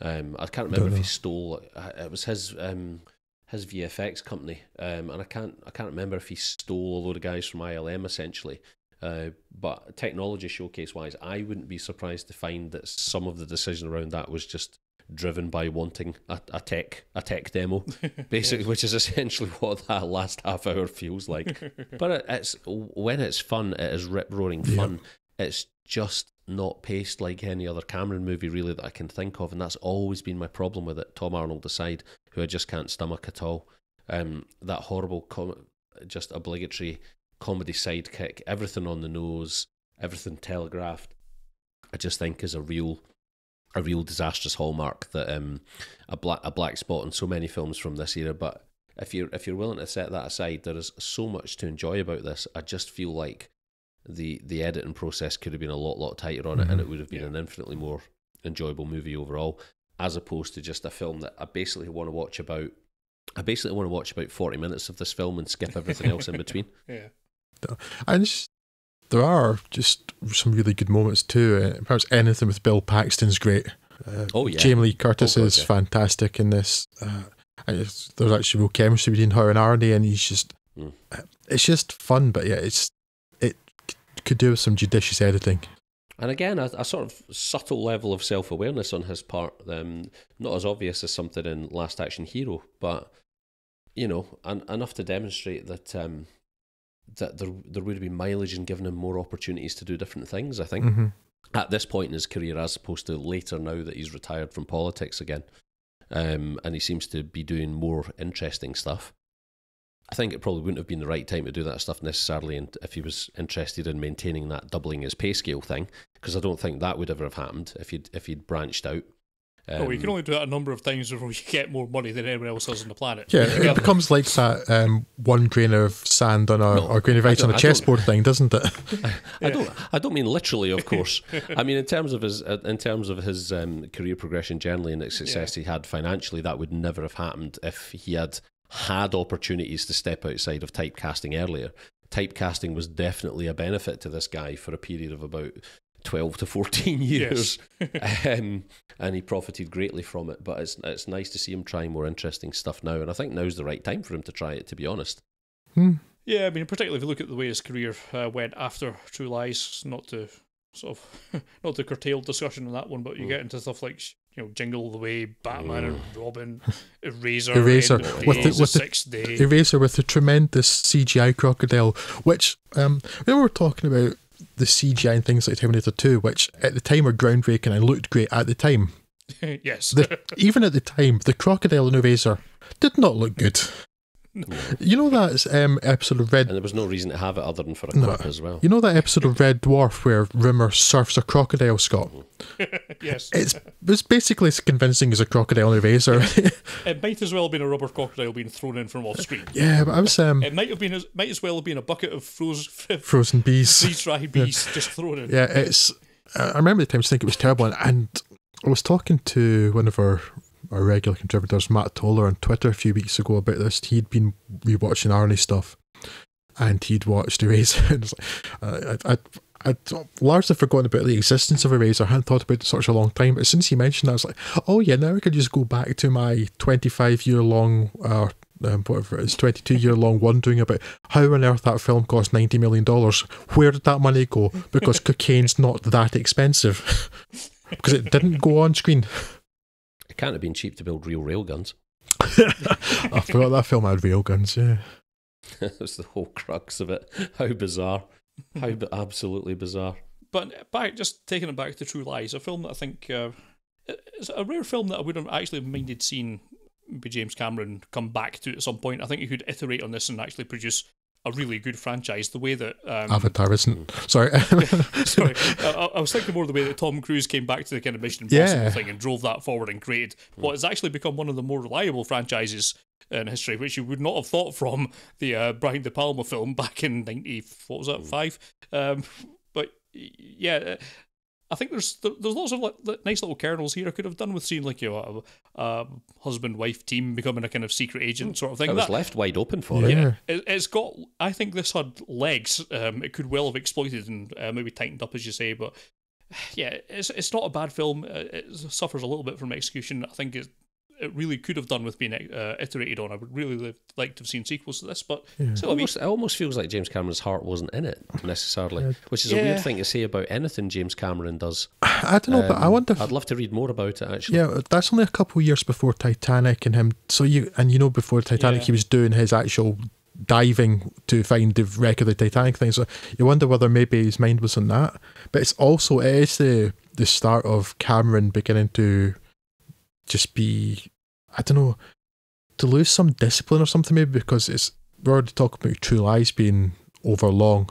S2: I can't remember if he stole... It was his VFX company, and I can't remember if he stole a load of guys from ILM, essentially. But technology showcase-wise, I wouldn't be surprised to find that some of the decision around that was just driven by wanting a tech demo, basically, which is essentially what that last half hour feels like. But it's when it's fun, it is rip-roaring fun. It's just not paced like any other Cameron movie, really, that I can think of, and that's always been my problem with it. Tom Arnold aside, who I just can't stomach at all. That horrible, just obligatory comedy sidekick, everything on the nose, everything telegraphed, I just think is a real disastrous hallmark that a black spot in so many films from this era. But if you're willing to set that aside, there is so much to enjoy about this. I just feel like the editing process could have been a lot tighter on it, and it would have been an infinitely more enjoyable movie overall, as opposed to just a film that I basically want to watch about 40 minutes of this film and skip everything else in between.
S3: Yeah, and there are just some really good moments too. Perhaps anything with Bill Paxton's great. Jamie Lee Curtis is fantastic in this. And there's actually real chemistry between her and Arnie, and he's just it's just fun. But yeah, it could do with some judicious editing.
S2: And again, a sort of subtle level of self-awareness on his part, not as obvious as something in Last Action Hero, but enough to demonstrate that that there would be mileage in giving him more opportunities to do different things, I think, at this point in his career, as opposed to later, now that he's retired from politics again, and he seems to be doing more interesting stuff. I think it probably wouldn't have been the right time to do that stuff necessarily, and if he was interested in maintaining that doubling his pay scale thing, because I don't think that would ever have happened if he'd branched out.
S1: You can only do that a number of times before you get more money than anyone else has on the planet.
S3: Yeah, it becomes like that one grain of sand on or grain of ice on a chessboard thing, doesn't it?
S2: I don't mean literally, of course. I mean in terms of his career progression generally and the success he had financially, that would never have happened if he had opportunities to step outside of typecasting earlier. Typecasting was definitely a benefit to this guy for a period of about 12 to 14 years. And he profited greatly from it, but it's nice to see him trying more interesting stuff now, and I think now's the right time for him to try it, to be honest.
S1: Yeah, I mean, particularly if you look at the way his career went after True Lies, not to curtail discussion on that one, but you get into stuff like Jingle All the Way, Batman and Robin, Eraser with the Sixth Day.
S3: Eraser with the tremendous CGI crocodile, which we were talking about the CGI and things like Terminator 2, which at the time were groundbreaking and looked great at the time.
S1: Yes.
S3: Even at the time, the crocodile in Eraser did not look good. No. You know that episode of Red...
S2: And there was no reason to have it other than for a clip as well.
S3: You know that episode of Red Dwarf where Rimmer surfs a crocodile, Scott?
S1: Yes.
S3: It's basically as convincing as a crocodile in Eraser.
S1: It might as well have been a rubber crocodile being thrown in from off screen.
S3: Yeah, but I was...
S1: it might as well have been a bucket of
S3: frozen bees.
S1: Freeze-dried bees just thrown in.
S3: Yeah, I remember the times thinking it was terrible, and I was talking to one of our regular contributors, Matt Toller, on Twitter a few weeks ago about this. He'd been rewatching Arnie stuff, and he'd watched Eraser. I'd largely forgotten about the existence of Eraser. I hadn't thought about it such a long time, but as soon as he mentioned that, I was like, oh yeah, now I could just go back to my 25-year-long, whatever it is, 22-year-long wondering about how on earth that film cost $90 million. Where did that money go? Because cocaine's not that expensive. Because it didn't go on screen.
S2: It can't have been cheap to build real railguns.
S3: I forgot that film had railguns, yeah.
S2: That's the whole crux of it. How bizarre. How absolutely bizarre.
S1: But just taking it back to True Lies, a film that I think is a rare film that I would have actually minded seeing James Cameron come back to at some point. I think he could iterate on this and actually produce a really good franchise. The way that
S3: Avatar isn't. Sorry.
S1: Sorry. I was thinking more the way that Tom Cruise came back to the kind of Mission Impossible thing and drove that forward and created what has actually become one of the more reliable franchises in history, which you would not have thought from the Brian De Palma film back in 5. But yeah, I think there's lots of nice little kernels here I could have done with seeing a husband-wife team becoming a kind of secret agent sort of thing.
S2: It was left wide open for it.
S3: Yeah.
S1: It's got. I think this had legs. It could well have exploited and maybe tightened up, as you say, but. Yeah, it's not a bad film. It suffers a little bit from execution. I think it really could have done with being iterated on. I would really like to have seen sequels to this, but still,
S2: it almost feels like James Cameron's heart wasn't in it necessarily, which is a weird thing to say about anything James Cameron does.
S3: I don't know, but I wonder.
S2: I'd love to read more about it, actually.
S3: Yeah, that's only a couple of years before Titanic and him. So before Titanic, he was doing his actual diving to find the wreck of the Titanic thing, so you wonder whether maybe his mind was on that. But it is the start of Cameron beginning to just be, I don't know, to lose some discipline or something, maybe, because we're already talking about True Lies being over long,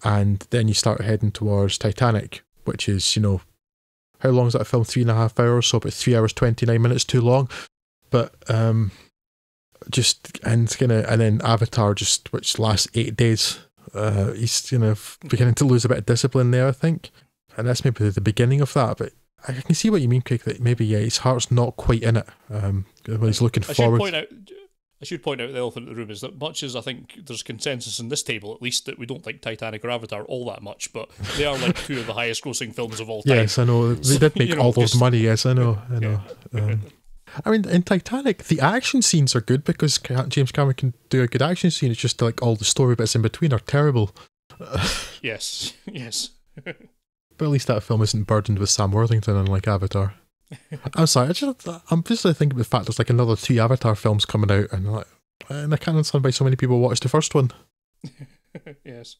S3: and then you start heading towards Titanic, which is, how long is that film? 3.5 hours, so about 3 hours 29 minutes too long. But and then Avatar, which lasts 8 days. He's beginning to lose a bit of discipline there, I think, and that's maybe the beginning of that. But I can see what you mean, Craig. That maybe his heart's not quite in it when he's looking forward.
S1: I should point out the elephant in the room is that much as I think there's consensus in this table, at least, that we don't like Titanic or Avatar all that much, but they are like two of the highest grossing films of all time.
S3: Yes, I know. They did make all those money, yes, I know. I mean, in Titanic, the action scenes are good because James Cameron can do a good action scene. It's just all the story bits in between are terrible.
S1: Yes.
S3: But at least that film isn't burdened with Sam Worthington, unlike Avatar. I'm sorry, I'm just thinking of the fact there's another 3 Avatar films coming out, and I can't understand why so many people watched the first one.
S1: Yes.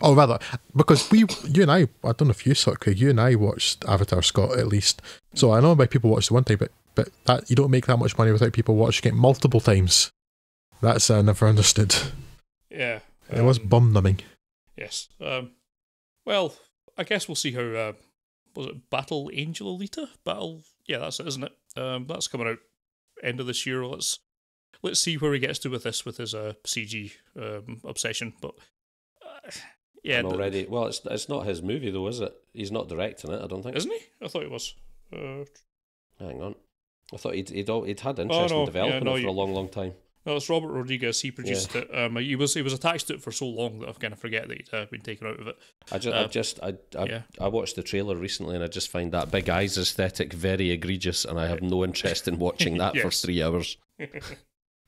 S3: Or rather, because you and I don't know if you saw it, Craig, you and I watched Avatar, Scott, at least. So I know why people watched it one time, but that you don't make that much money without people watching it multiple times. That's I never understood.
S1: Yeah.
S3: It was bum-numbing.
S1: Yes. Well, I guess we'll see how... was it Battle Angel Alita? Yeah, that's it, isn't it? That's coming out end of this year. Let's see where he gets to with this, with his CG obsession. But yeah,
S2: already. Well, it's not his movie though, is it? He's not directing it, I don't think.
S1: Isn't he? I thought he was.
S2: Hang on, I thought he'd had interest in developing it for a long time.
S1: No, it's Robert Rodriguez. He produced it. He was attached to it for so long that I've kind of forget that he'd been taken out of it.
S2: I watched the trailer recently and I just find that big eyes aesthetic very egregious, and I have no interest in watching that for 3 hours.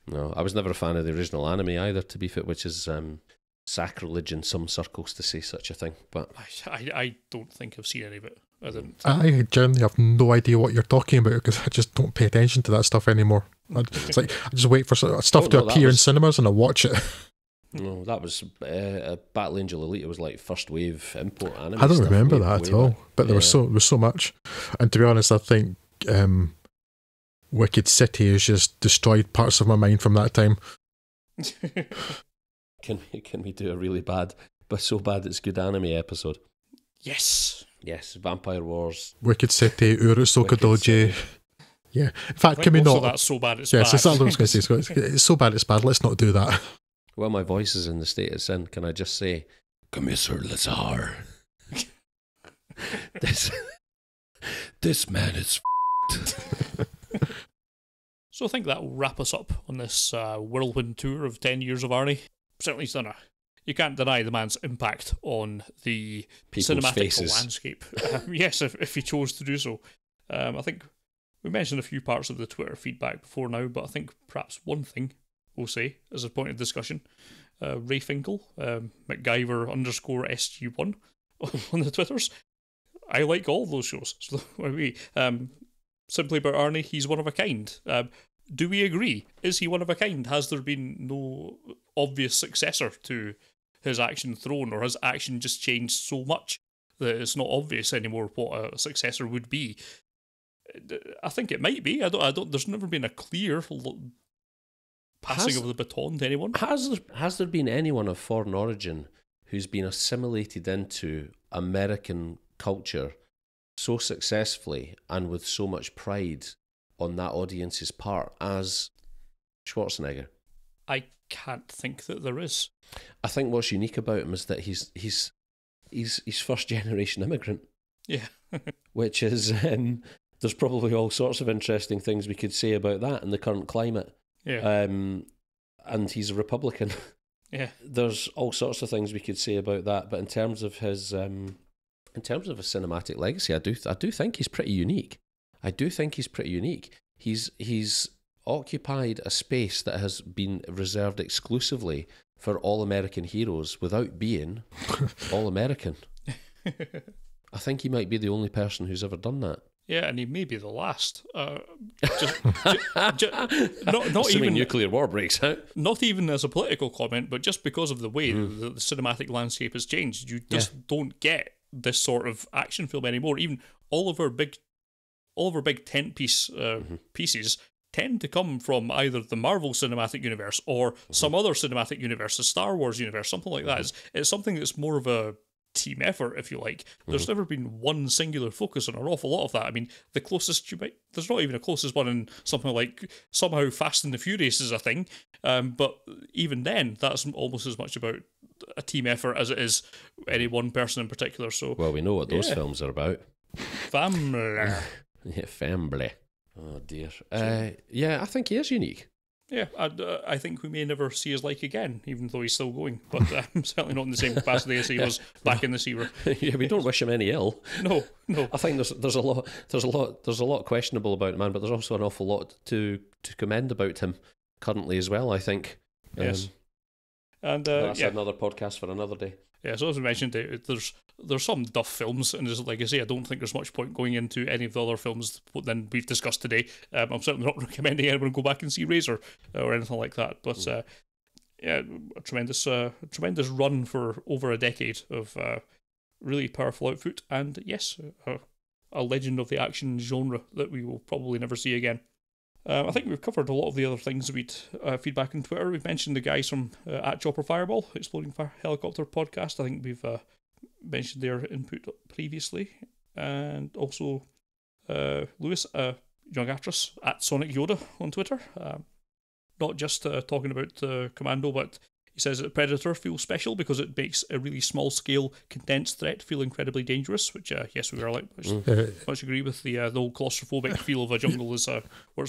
S2: No, I was never a fan of the original anime either, to be fair, which is sacrilege in some circles to say such a thing. But
S1: I don't think I've seen any of it.
S3: I generally have no idea what you're talking about because I just don't pay attention to that stuff anymore. It's I just wait for stuff to appear in cinemas and I watch it.
S2: No, that was Battle Angel Elite. It was like first wave import anime.
S3: I don't remember that at all, but there was so much. And to be honest, I think Wicked City has just destroyed parts of my mind from that time.
S2: Can we do a really bad, but so bad it's good anime episode?
S1: Yes,
S2: Vampire Wars,
S3: Wicked City, Urusoka Doji. Yeah, in fact, can we not?
S1: That's so bad it's
S3: bad.
S1: Yes,
S3: that's what I was going to say. It's so bad it's bad. Let's not do that.
S2: Well, my voice is in the state it's in. Can I just say, Commissar Lazar? This man is
S1: So I think that will wrap us up on this whirlwind tour of 10 years of Arnie. Certainly he's done you can't deny the man's impact on the
S2: people's
S1: cinematic
S2: faces.
S1: Landscape. Yes, if he chose to do so. I think we mentioned a few parts of the Twitter feedback before now, but I think perhaps one thing we'll say as a point of discussion. Ray Finkel, MacGyver_SG1 on the Twitters. I like all those shows. So, simply about Arnie, he's one of a kind. Do we agree? Is he one of a kind? Has there been no obvious successor to his action throne, or has action just changed so much that it's not obvious anymore what a successor would be? I think it might be. I don't. There's never been a clear passing of the baton to anyone.
S2: Has there been anyone of foreign origin who's been assimilated into American culture so successfully and with so much pride on that audience's part as Schwarzenegger?
S1: I can't think that there is.
S2: I think what's unique about him is that he's first generation immigrant.
S1: Yeah.
S2: Which is, there's probably all sorts of interesting things we could say about that in the current climate.
S1: Yeah.
S2: And he's a Republican.
S1: Yeah.
S2: There's all sorts of things we could say about that, but in terms of his cinematic legacy, I do think he's pretty unique. He's occupied a space that has been reserved exclusively for all-American heroes without being all-American. I think he might be the only person who's ever done that.
S1: Yeah, and he may be the last. Not
S2: Assuming
S1: even
S2: nuclear war breaks out.
S1: Not even as a political comment, but just because of the way the cinematic landscape has changed. You just don't get this sort of action film anymore. Even all of our big tent pieces tend to come from either the Marvel Cinematic Universe or some other cinematic universe, the Star Wars universe, something like that. It's something that's more of a team effort, if you like. There's never been one singular focus on an awful lot of that. I mean, the closest there's not even a closest one in something like somehow Fast and the Furious is a thing, but even then, that's almost as much about a team effort as it is any one person in particular. So,
S2: well, we know what those films are about.
S1: Family.
S2: Yeah, family. Oh dear. Yeah, I think he is unique.
S1: Yeah, I think we may never see his like again, even though he's still going. But certainly not in the same capacity as he was back in this era.
S2: Yeah, we don't wish him any ill.
S1: No.
S2: I think there's a lot questionable about him, man, but there's also an awful lot to commend about him currently as well, I think.
S1: Yes. And
S2: that's another podcast for another day.
S1: Yeah, so as we mentioned, there's some duff films, and like I say, I don't think there's much point going into any of the other films than we've discussed today. I'm certainly not recommending anyone go back and see Razor or anything like that. But a tremendous run for over a decade of really powerful output, and yes, a legend of the action genre that we will probably never see again. I think we've covered a lot of the other things we'd feedback on Twitter. We've mentioned the guys from at Chopper Fireball, Exploding Helicopter podcast. I think we've mentioned their input previously. And also Lewis, young actress, at Sonic Yoda on Twitter. Not just talking about Commando, but he says that Predator feels special because it makes a really small-scale, condensed threat feel incredibly dangerous, which, yes, we are like much agree with. The whole claustrophobic feel of a jungle works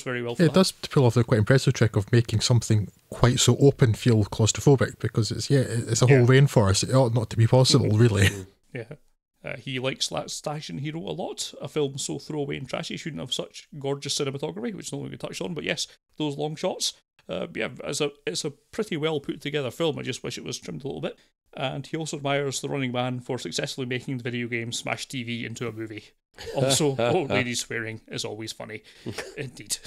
S1: very well for that.
S3: It does pull off the quite impressive trick of making something quite so open feel claustrophobic, because it's a whole rainforest. It ought not to be possible, really.
S1: Yeah. He likes Station Hero a lot. A film so throwaway and trashy shouldn't have such gorgeous cinematography, which is not going to touch on, but yes, those long shots. It's a pretty well put together film. I just wish it was trimmed a little bit. And he also admires The Running Man for successfully making the video game Smash TV into a movie. Also, old lady swearing is always funny. Indeed.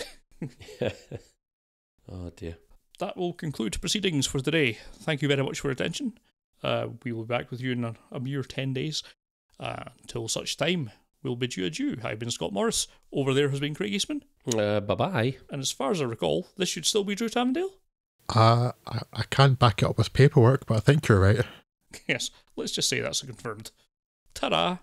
S2: Oh dear.
S1: That will conclude proceedings for today. Thank you very much for your attention. We will be back with you in a mere 10 days. Until such time, we'll bid you adieu. I've been Scott Morris. Over there has been Craig Eastman.
S2: Bye-bye.
S1: And as far as I recall, this should still be Drew Tavendale?
S3: I can't back it up with paperwork, but I think you're right.
S1: Yes, let's just say that's confirmed. Ta-da!